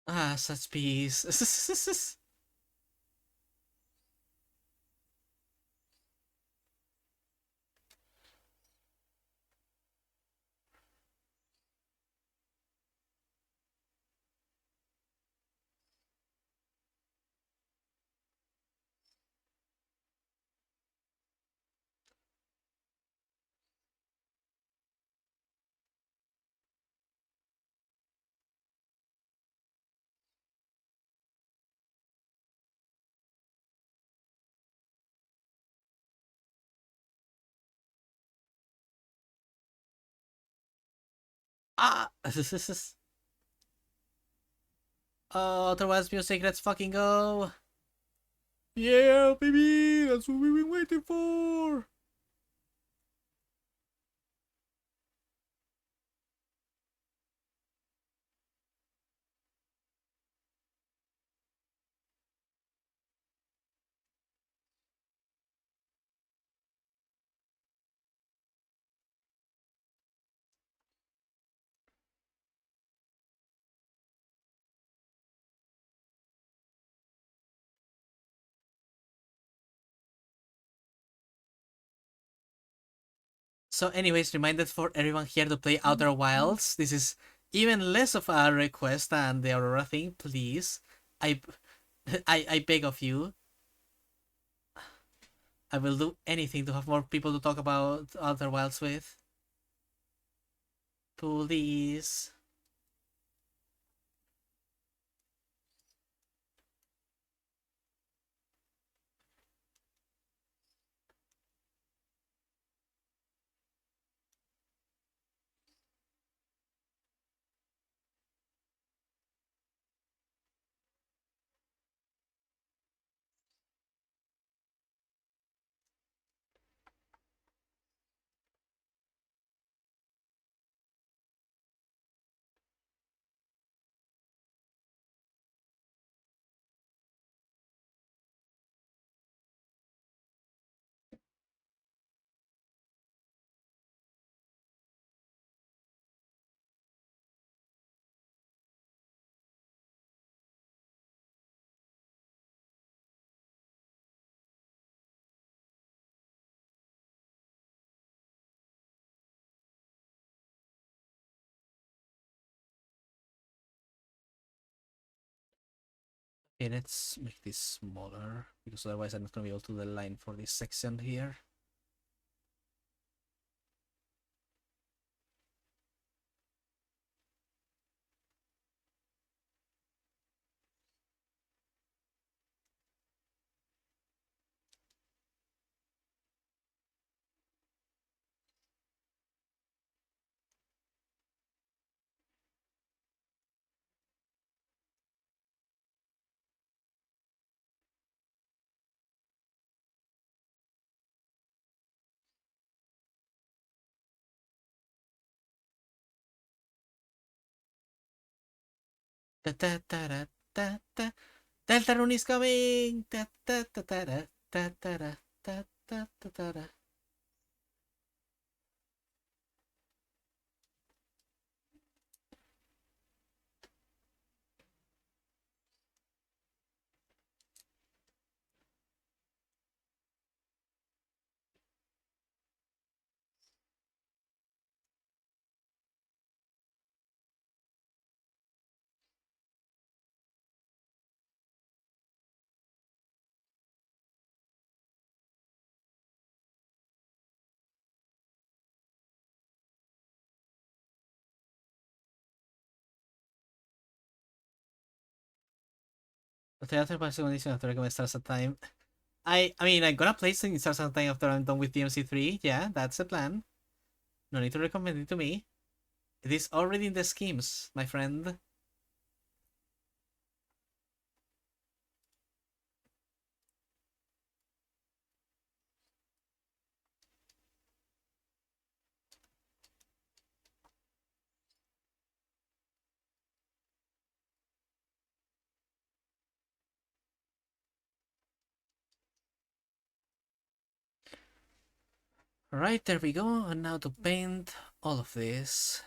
Ah, such peace. Ah! Oh, otherwise music, let's fucking go! Yeah, baby! That's what we've been waiting for! So, anyways, reminded for everyone here to play Outer Wilds. This is even less of a request than the Aurora thing. Please, I, I beg of you. I will do anything to have more people to talk about Outer Wilds with. Please. Okay, let's make this smaller because otherwise I'm not gonna be able to do the line for this section here. Da da da da da da. Deltarune is coming. Da da da da da da da da da da da da. The other person condition after recommend Stars at Time. I mean I'm gonna play some Stars at Time after I'm done with DMC3. Yeah, that's the plan. No need to recommend it to me. It is already in the schemes, my friend. Right, there we go. And now to paint all of this.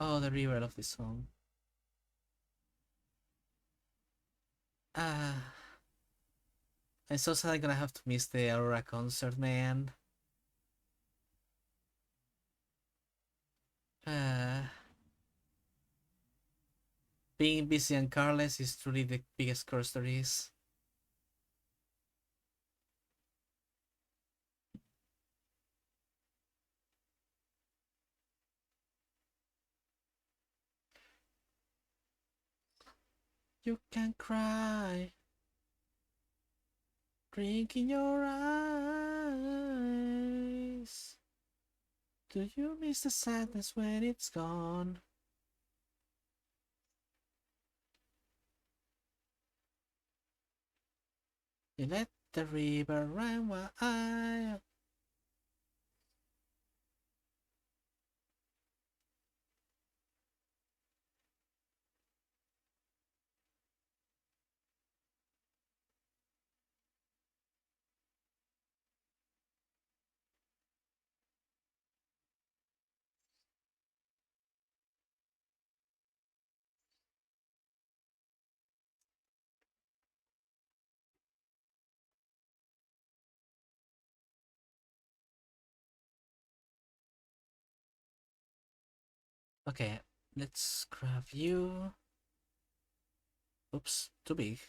Oh, the river of the song. Ah, I'm so sad I'm gonna have to miss the Aurora concert, man. Ah, being busy and carless is truly the biggest curse there is. You can cry, drink in your eyes. Do you miss the sadness when it's gone? You let the river run wild. Okay, let's grab you. Oops, too big.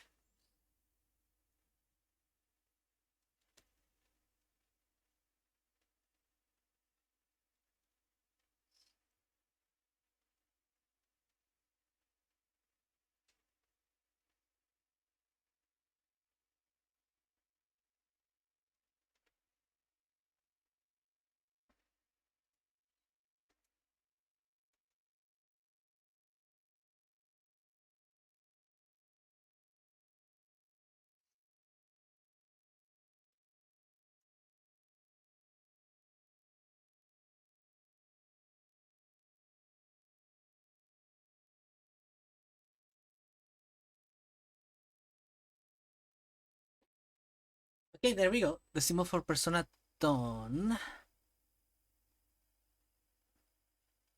Okay, there we go. The symbol for Persona done.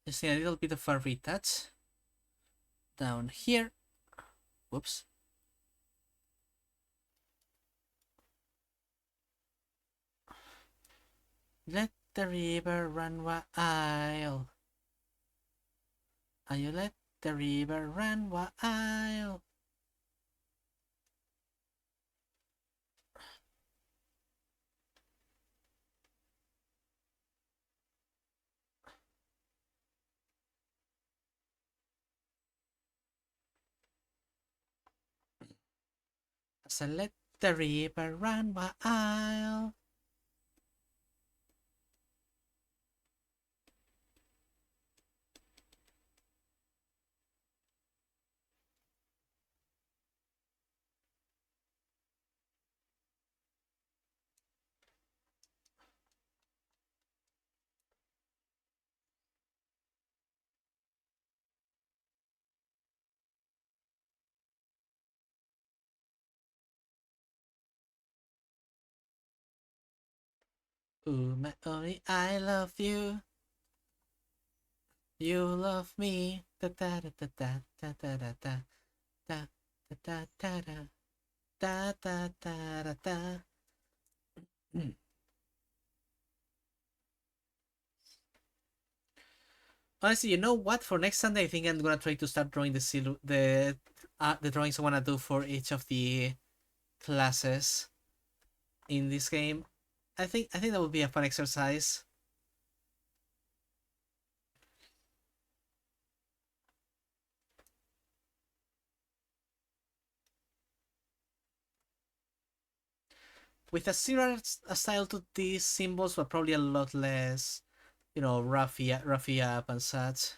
Just need a little bit of a retouch. Down here. Whoops. Let the river run wild. And you let the river run wild. So let the river run wild. Ooh, my only, I love you. You love me. Da da da da da da da da da da da da da da da da da da. Honestly, you know what? For next Sunday, I think I'm gonna try to start drawing the drawings I wanna do for each of the classes in this game. I think that would be a fun exercise. With a similar style to these symbols, but probably a lot less, roughy up and such.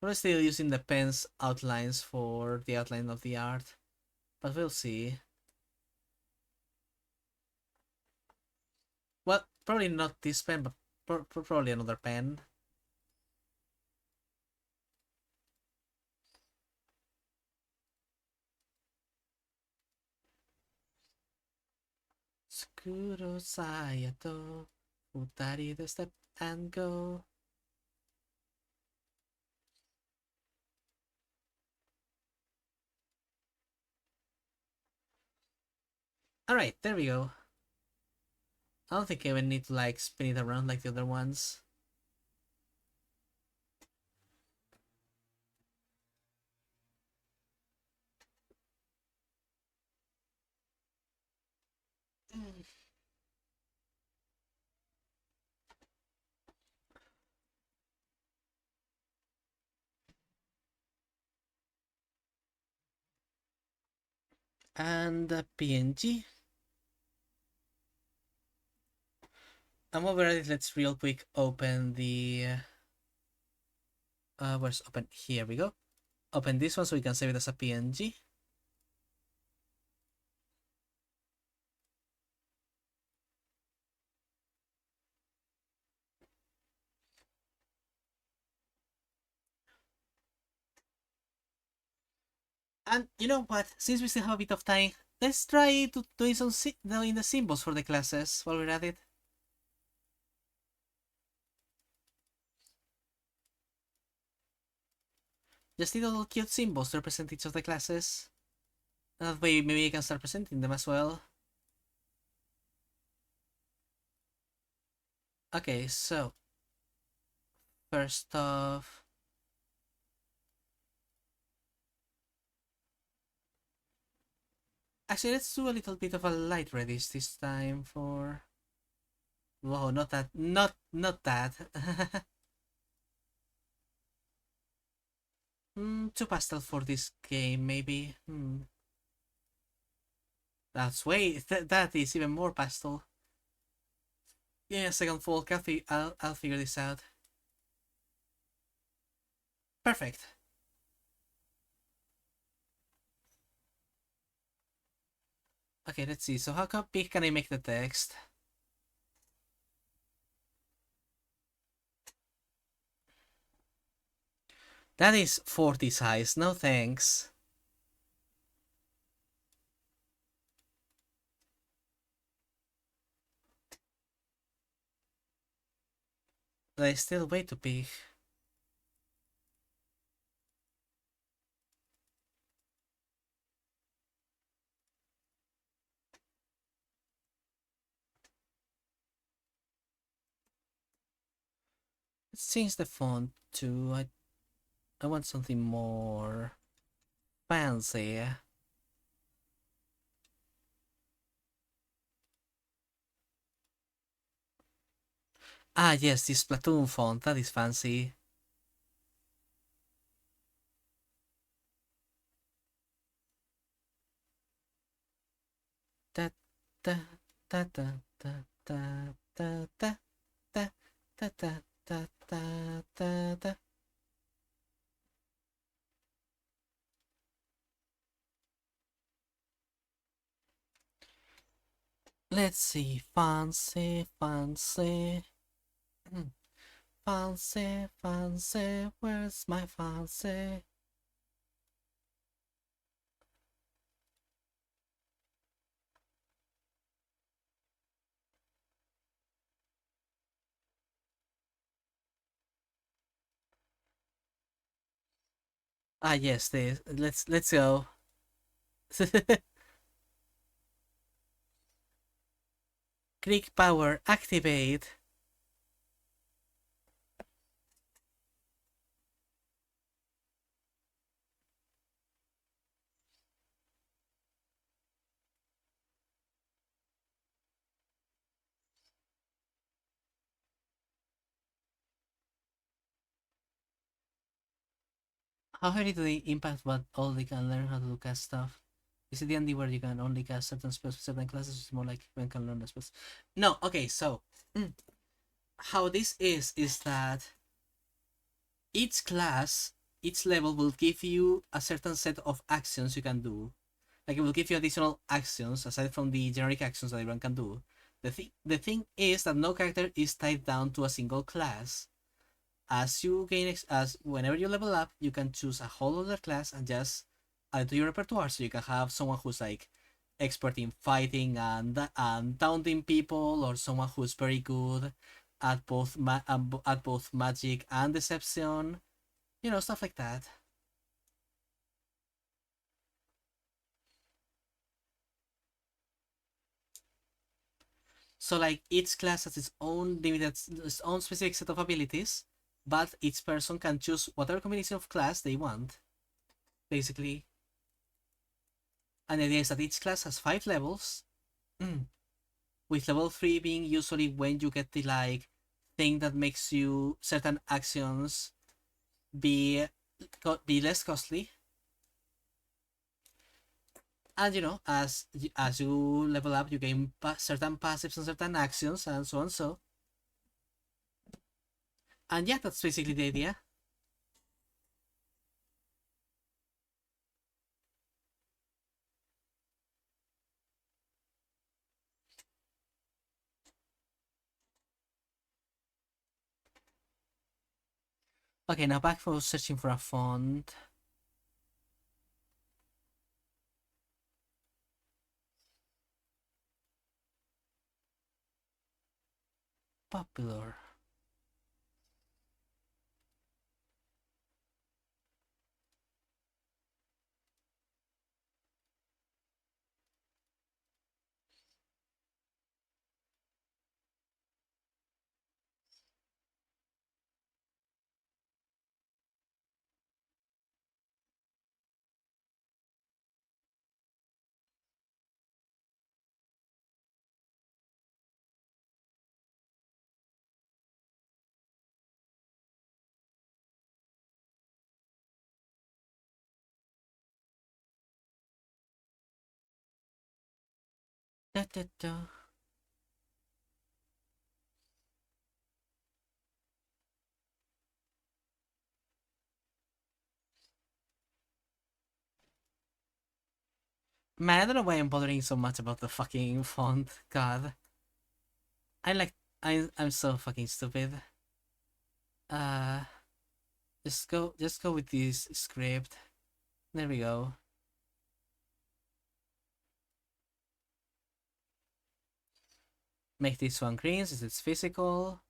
We're still using the pen's outlines for the outline of the art, but we'll see. Well, probably not this pen, but probably another pen. Skuro Sayato. Put daddy the step and go. Alright, there we go. I don't think I even need to like spin it around like the other ones. And a PNG. And while we're at it, let's real quick open the where's open? Here we go. Open this one so we can save it as a PNG. And you know what? Since we still have a bit of time, let's try to doing doing the symbols for the classes while we're at it. Just need little cute symbols to represent each of the classes. That way, maybe I can start presenting them as well. Okay, so first off, actually, let's do a little bit of a light reddish this time for. Whoa, not that, not that. Too pastel for this game, maybe. That's way. That is even more pastel. Yeah, second folk. I'll figure this out. Perfect. Okay, let's see. So how big can I make the text? That is 40 size. No thanks. That is still way too big. Let's change the font to. I want something more fancy. Ah, yes, this Platoon font. That is fancy. Da da da da da da da da da da da da da da da. Let's see, fancy, fancy. Fancy, fancy, where's my fancy? Ah, yes, this. Let's go. Greek power activate. How heavy do they impact what all they can learn how to do cast stuff? Is it the only where you can only cast certain spells for certain classes? It's more like when can learn the spells. No, okay, so how this is that each class, each level will give you a certain set of actions you can do. Like it will give you additional actions aside from the generic actions that everyone can do. The thing is that no character is tied down to a single class. As you gain as whenever you level up, you can choose a whole other class and just add to your repertoire. So you can have someone who's like expert in fighting and taunting people, or someone who's very good at at both magic and deception, stuff like that. So like each class has its own specific set of abilities, but each person can choose whatever combination of class they want, basically. And the idea is that each class has 5 levels, with level 3 being usually when you get the like thing that makes you certain actions be be less costly. And as you level up, you gain certain passives and certain actions, and so on. And yeah, that's basically the idea. Okay, now back for searching for a font. Popular. Da, da, da. Man, I don't know why I'm bothering so much about the fucking font. God, I like I'm so fucking stupid. Uh, just go with this script. There we go. Make this one green since it's physical.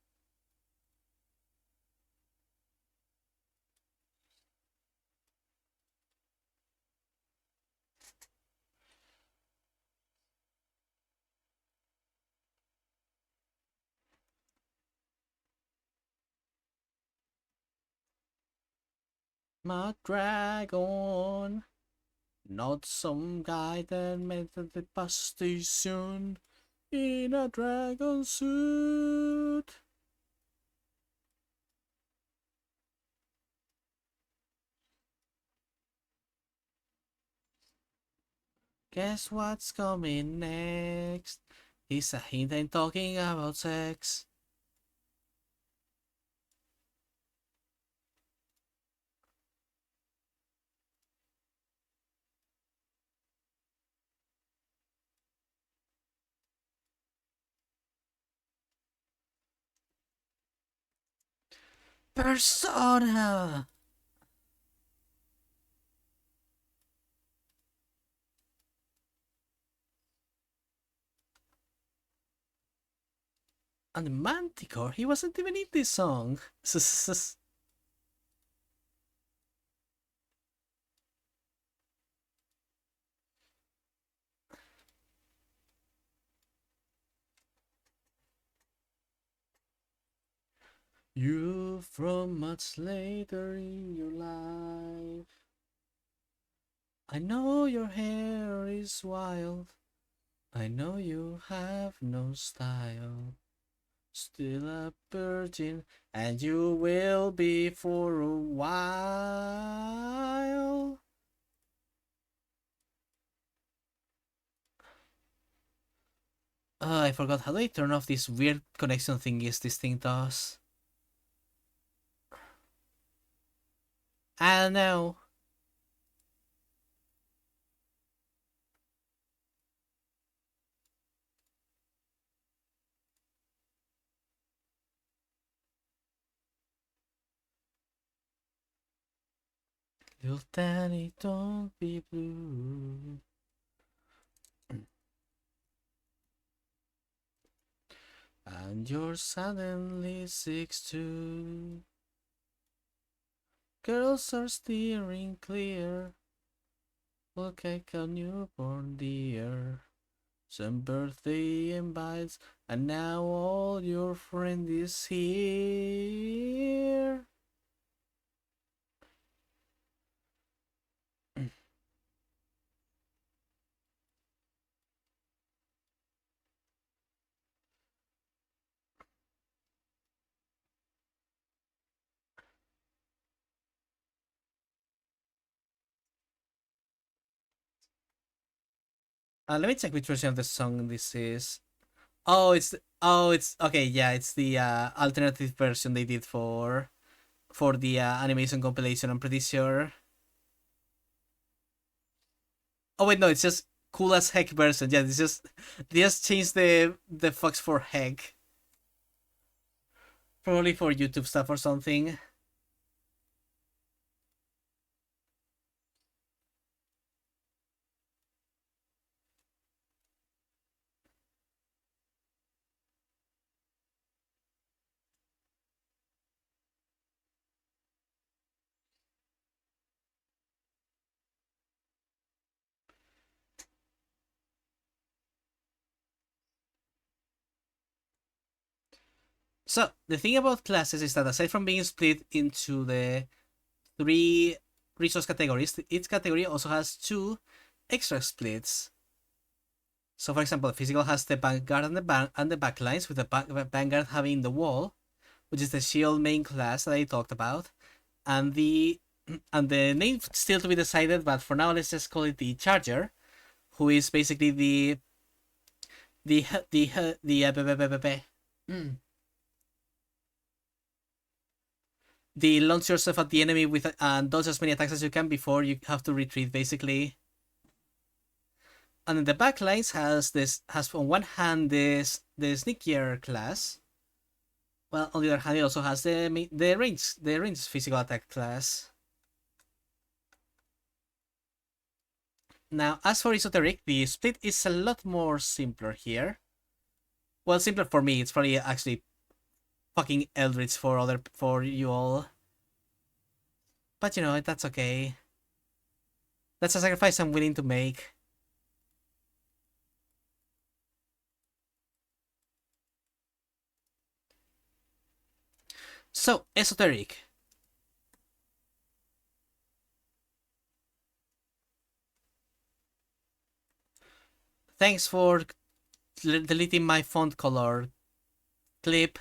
My dragon, not some guy that made the bus station in a dragon suit. Guess what's coming next? He's a hint and talking about sex. Persona! And Manticore, he wasn't even in this song. You from much later in your life. I know your hair is wild. I know you have no style. Still a virgin, and you will be for a while. I forgot how do I turn off this weird connection thingies this thing does. I don't know. Little Danny, don't be blue. And you're suddenly 6'2". Girls are steering clear. Look like a newborn deer. Some birthday invites, and now all your friend is here. Let me check which version of the song this is. It's okay. Yeah, it's the alternative version they did for the animation compilation. I'm pretty sure. Oh wait, no, it's just cool as heck version. Yeah, it's just they just changed the fox for heck. Probably for YouTube stuff or something. So the thing about classes is that aside from being split into the three resource categories, each category also has two extra splits. So for example, physical has the vanguard and the backlines, with the vanguard having the wall, which is the shield main class that I talked about, and the name still to be decided, but for now let's just call it the charger, who is basically the launch yourself at the enemy with and dodge as many attacks as you can before you have to retreat, basically. And then the backlines has on one hand the sneakier class. Well, on the other hand, it also has the range physical attack class. Now, as for esoteric, the split is a lot more simpler here. Well, simpler for me. It's probably actually fucking eldritch for you all. But you know, that's okay. That's a sacrifice I'm willing to make. So, esoteric. Thanks for deleting my font color clip.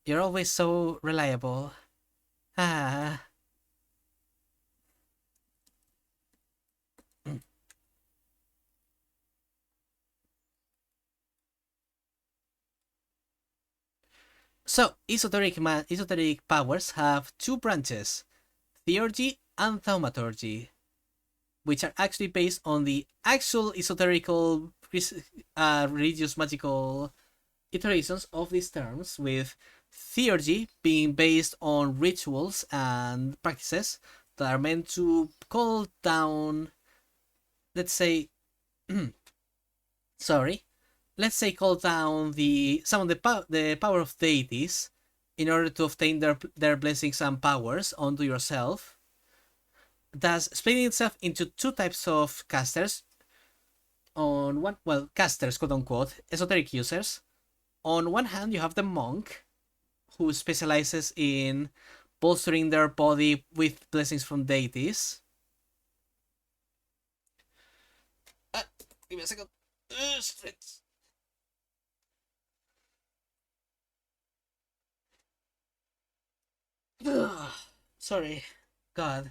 You're always so reliable. Ah. So, esoteric powers have two branches, theurgy and thaumaturgy, which are actually based on the actual esoterical religious magical iterations of these terms, with theurgy being based on rituals and practices that are meant to call down, let's say, sorry, let's say call down some of the power of deities in order to obtain their blessings and powers onto yourself. Thus, splitting itself into two types of casters. On one, well, casters, quote unquote, esoteric users. On one hand, you have the monk, who specializes in bolstering their body with blessings from deities. Give me a second. Sorry. God.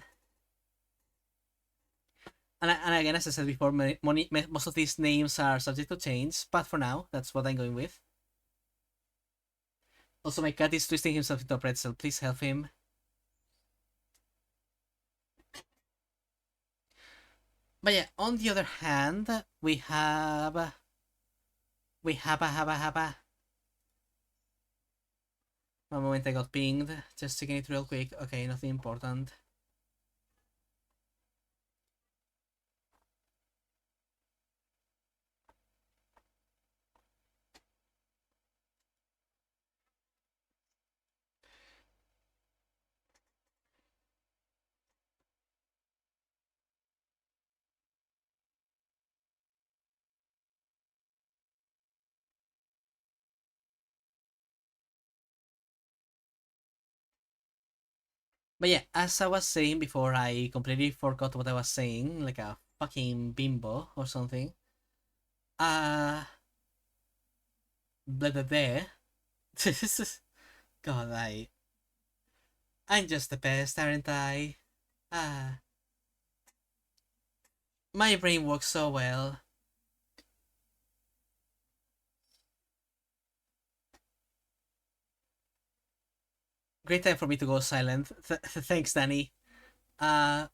And again, as I said before, most of these names are subject to change, but for now, that's what I'm going with. Also, my cat is twisting himself into a pretzel. Please help him. But yeah, on the other hand, we have a. One moment, I got pinged. Just checking it real quick. Okay, nothing important. But yeah, as I was saying before, I completely forgot what I was saying, like a fucking bimbo or something. Uh, blah blah blah. God, I'm just the best, aren't I? Ah, my brain works so well. Great time for me to go silent. Thanks, Danny. Uh,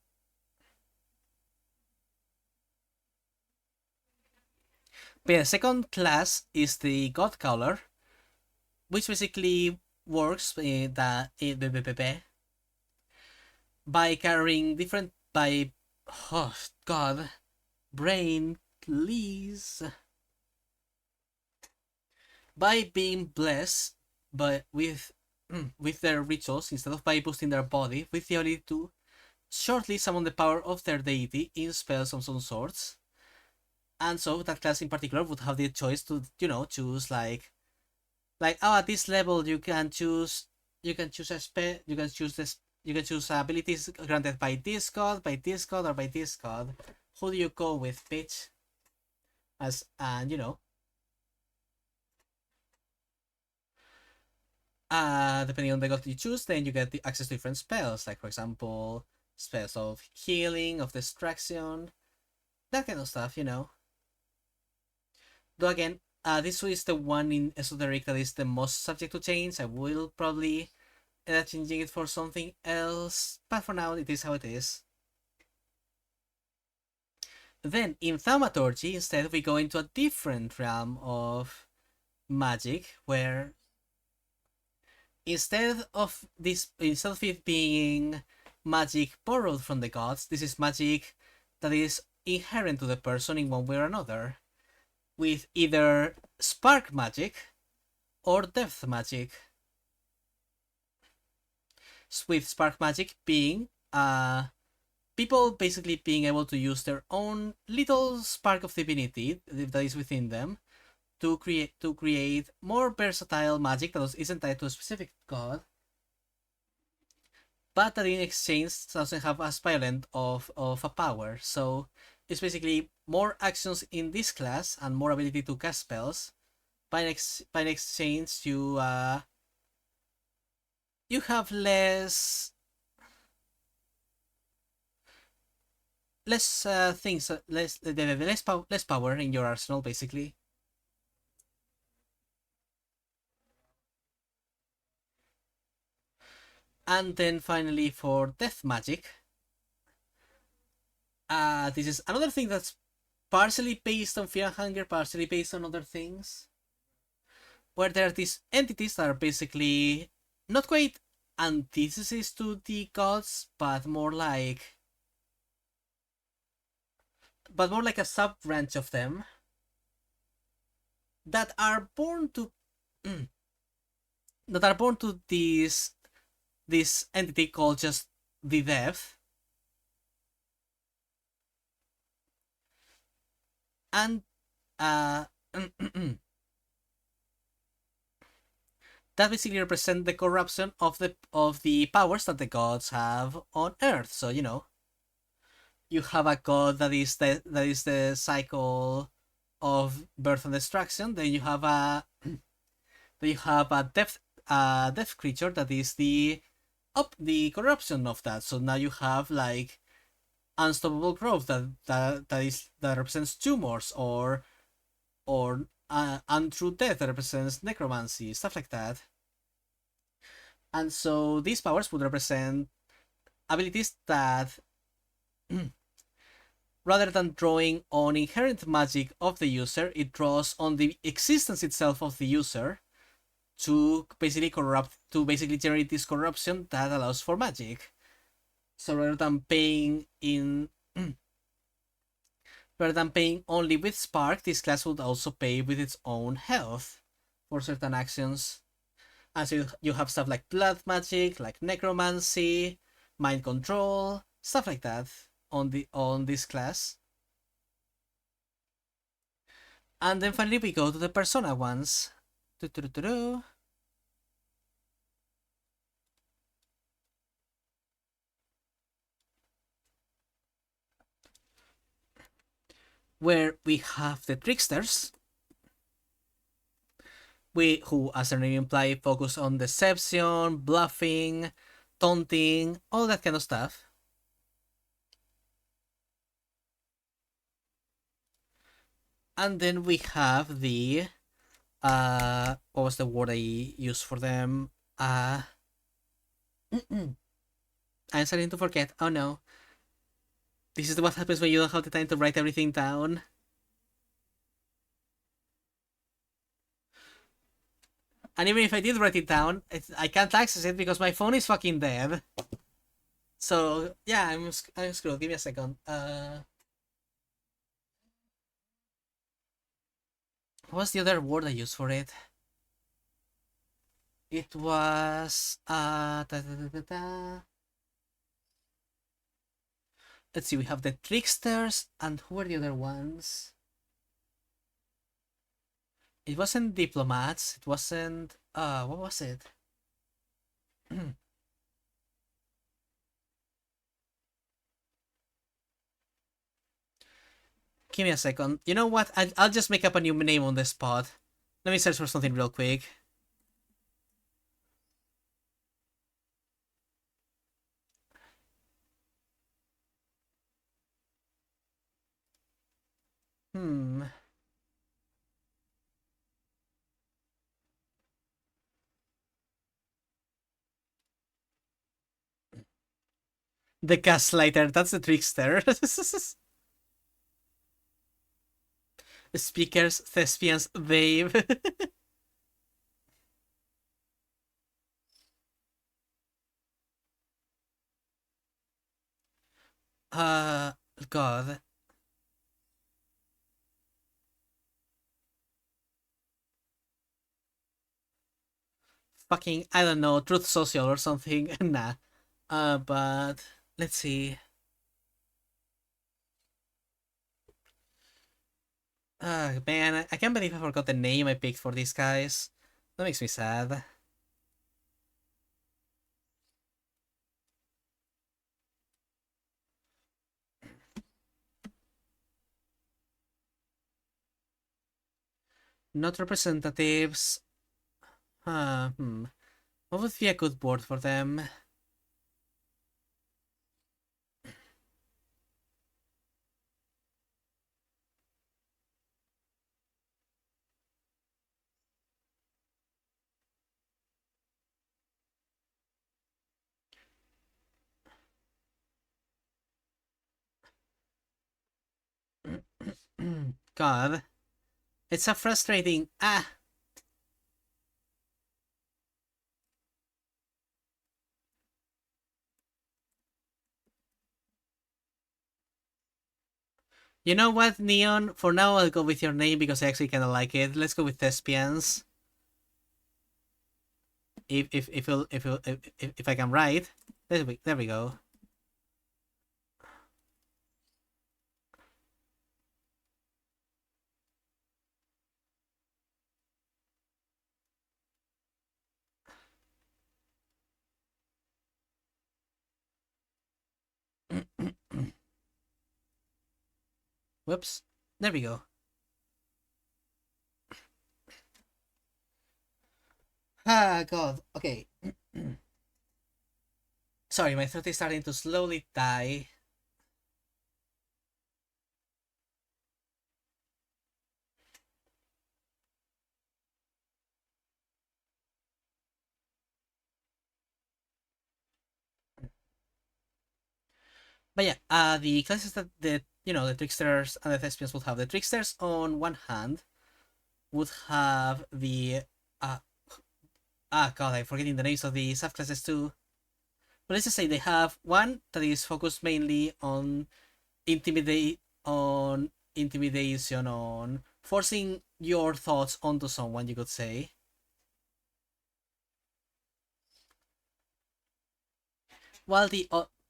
but yeah, second class is the God Caller, which basically works by carrying different by oh God brain please by being blessed but with their rituals instead of by boosting their body with the ability to shortly summon the power of their deity in spells of some sorts. And so that class in particular would have the choice to choose at this level you can choose a spell, you can choose abilities granted by this god, or by this god. Who do you go with, bitch? As and depending on the god you choose, then you get the access to different spells, like for example, spells of healing, of distraction, that kind of stuff. Though again, this is the one in esoteric that is the most subject to change. I will probably end up changing it for something else, but for now it is how it is. Then in thaumaturgy, instead, we go into a different realm of magic, where instead of it being magic borrowed from the gods, this is magic that is inherent to the person in one way or another, with either spark magic or depth magic. With spark magic being people basically being able to use their own little spark of divinity that is within them to create more versatile magic that isn't tied to a specific god, but that in exchange doesn't have as violent of a power. So it's basically more actions in this class and more ability to cast spells. By exchange, you have less things, less power in your arsenal, basically. And then finally for death magic, this is another thing that's partially based on fear and hunger, partially based on other things, where there are these entities that are basically not quite antithesis to the gods, but more like a sub branch of them that are born to that are born to this entity called just the death, and uh that basically represent the corruption of the powers that the gods have on Earth. So you have a god that is the cycle of birth and destruction. Then you have a death creature that is the corruption of that. So now you have like unstoppable growth that represents tumors, or untrue death that represents necromancy, stuff like that. And so these powers would represent abilities that, rather than drawing on inherent magic of the user, it draws on the existence itself of the user to basically generate this corruption that allows for magic. So rather than paying only with spark, this class would also pay with its own health for certain actions. And so you have stuff like blood magic, like necromancy, mind control, stuff like that on this class. And then finally we go to the persona ones. where we have the tricksters, who, as their name implies, focus on deception, bluffing, taunting, all that kind of stuff. And then we have the what was the word I used for them? I'm starting to forget. Oh no. This is what happens when you don't have the time to write everything down. And even if I did write it down, I can't access it because my phone is fucking dead. So yeah, I'm screwed. Give me a second. What's the other word I used for it? It was let's see. We have the tricksters, and who are the other ones? It wasn't diplomats. It wasn't. What was it? Give me a second. You know what? I'll just make up a new name on the spot. Let me search for something real quick. Hmm. The gaslighter. That's the trickster. Speakers, thespians, babe. uh, God. Fucking, I don't know, Truth Social or something. Nah. But let's see. Man, I can't believe I forgot the name I picked for these guys. That makes me sad. Not representatives. Hmm. What would be a good word for them? God. It's a frustrating. You know what, Neon? For now, I'll go with your name because I actually kind of like it. Let's go with thespians. If I can write, there we go. Whoops. There we go. God. Okay. Sorry, my throat is starting to slowly die. But yeah, the classes that the tricksters and the thespians would have. The tricksters on one hand would have the uh God, I'm forgetting the names of the subclasses too. But let's just say they have one that is focused mainly on intimidate on intimidation, on forcing your thoughts onto someone, you could say. While the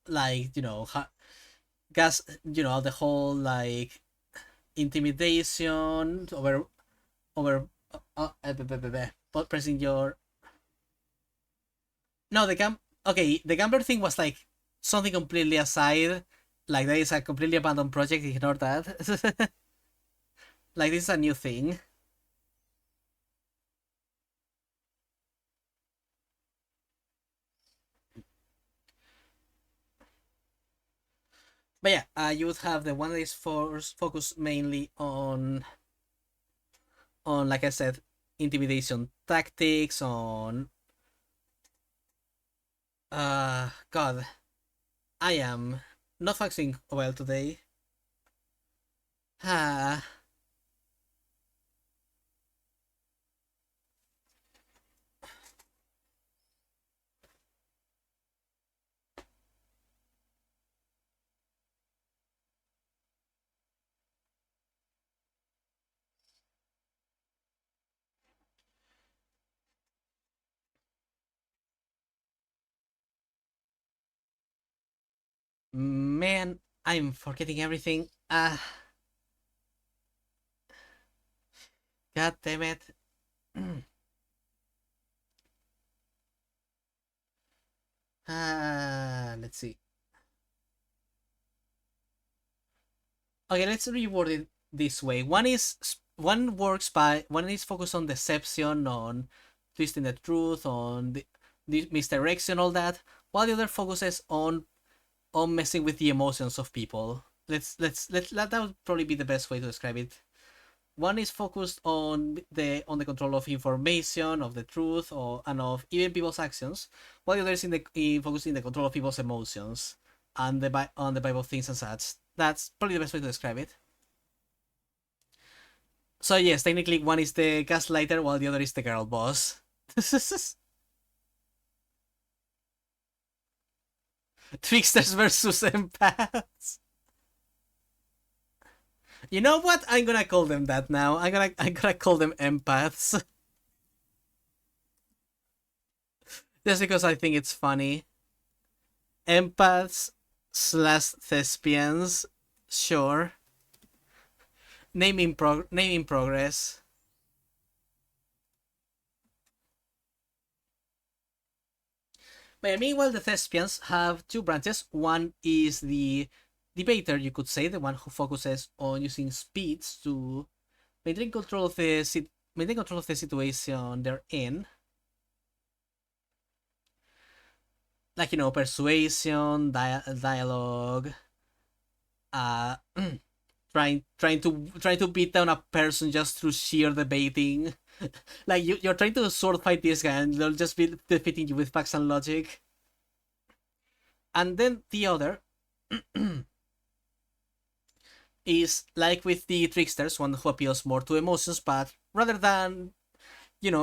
like gas, the whole like intimidation over pressing your no the gam okay, the gambler thing was like something completely aside, like that is a completely abandoned project, ignore that. Like this is a new thing. But yeah, you would have the one that is focused mainly on like I said, intimidation tactics, on God, I am not functioning well today. Ah, man, I'm forgetting everything. God damn it. Let's see. Okay, let's reword it this way. One is focused on deception, on twisting the truth, on the misdirection, all that, while the other focuses on messing with the emotions of people. That would probably be the best way to describe it. One is focused on the control of information, of the truth, or and of even people's actions, while the other is focused in the control of people's emotions and on the vibe of things and such. That's probably the best way to describe it. So yes, technically one is the gaslighter while the other is the girl boss. Tricksters versus empaths. You know what? I'm gonna call them that now. I'm gonna call them empaths. Just because I think it's funny. Empaths slash thespians. Sure. Name in progress. But meanwhile, the thespians have two branches. One is the debater, you could say, the one who focuses on using speeds to maintain control of the situation they're in, like persuasion, dialogue, uh, trying to beat down a person just through sheer debating. Like you're trying to sword fight this guy, and they'll just be defeating you with facts and logic. And then the other is like with the tricksters, one who appeals more to emotions, but rather than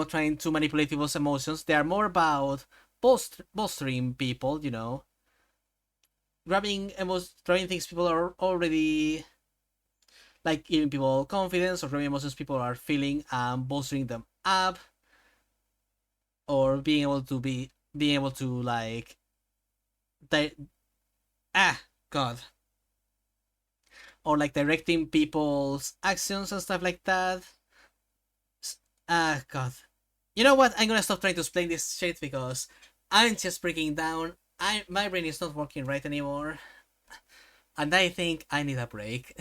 trying to manipulate people's emotions, they are more about bolstering people, grabbing things people are already, like giving people confidence, or grabbing emotions people are feeling and bolstering them up, or being able to like di- ah God, or like directing people's actions and stuff like that. God, you know what? I'm gonna stop trying to explain this shit because I'm just breaking down. My brain is not working right anymore, and I think I need a break.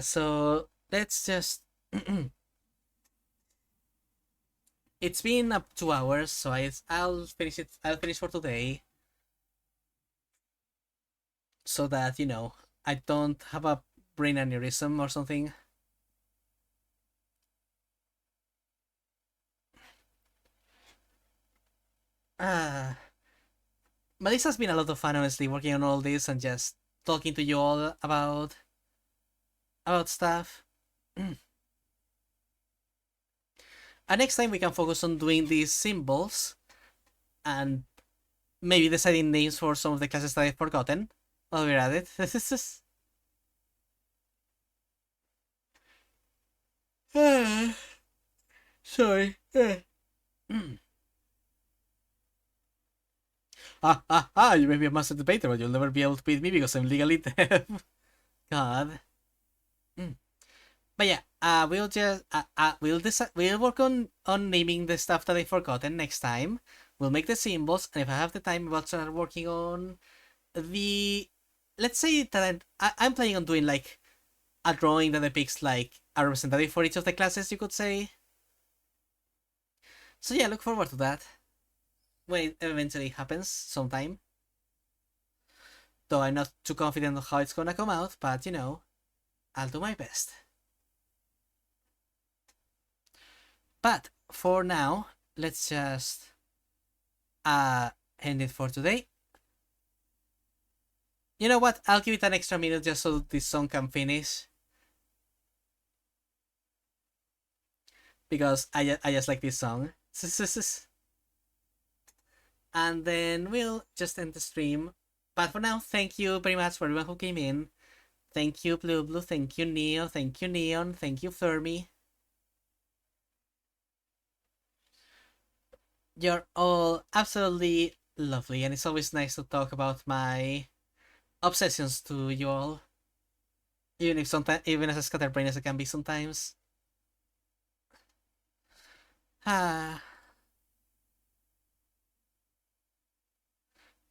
So let's just. It's been up 2 hours, so I'll finish it. I'll finish for today, so that I don't have a brain aneurysm or something. Ah, but this has been a lot of fun, honestly, working on all this and just talking to you all about stuff. And next time we can focus on doing these symbols and maybe deciding names for some of the classes that I've forgotten while we're at it. Sorry. You may be a master debater, but you'll never be able to beat me because I'm legally deaf. God. Mm. But yeah, we'll work on naming the stuff that I've forgotten next time we'll make the symbols, and if I have the time, we'll start working on the. Let's say that I'm planning on doing like a drawing that depicts like a representative for each of the classes, you could say. So yeah, look forward to that when it eventually happens sometime. Though I'm not too confident on how it's gonna come out, but you know, I'll do my best. But for now, let's just end it for today. You know what? I'll give it an extra minute just so this song can finish. Because I just like this song. And then we'll just end the stream. But for now, thank you very much for everyone who came in. Thank you, Blue Blue. Thank you, Neo. Thank you, Neon. Thank you, Fermi. You're all absolutely lovely, and it's always nice to talk about my obsessions to you all. Even if sometimes, even as scatterbrained as I can be sometimes. Ah.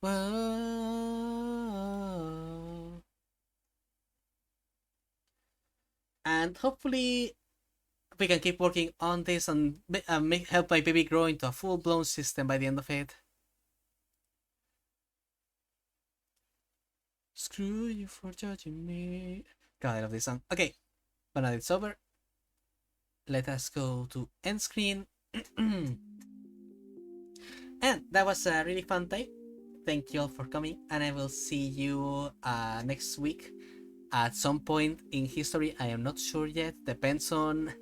Whoa. And hopefully we can keep working on this and help my baby grow into a full-blown system by the end of it. Screw you for judging me. God, I love this song. Okay, but now it's over. Let us go to end screen. And that was a really fun time. Thank you all for coming, and I will see you next week at some point in history. I am not sure yet. Depends on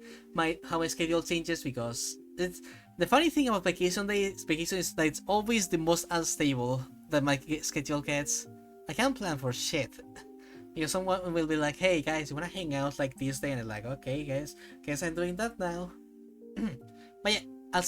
how my schedule changes, because it's the funny thing about vacation is that it's always the most unstable that my schedule gets. I can't plan for shit. Because someone will be like, hey guys, you wanna hang out like this day? And I'm like, okay guys, guess I'm doing that now. But yeah, I'll see you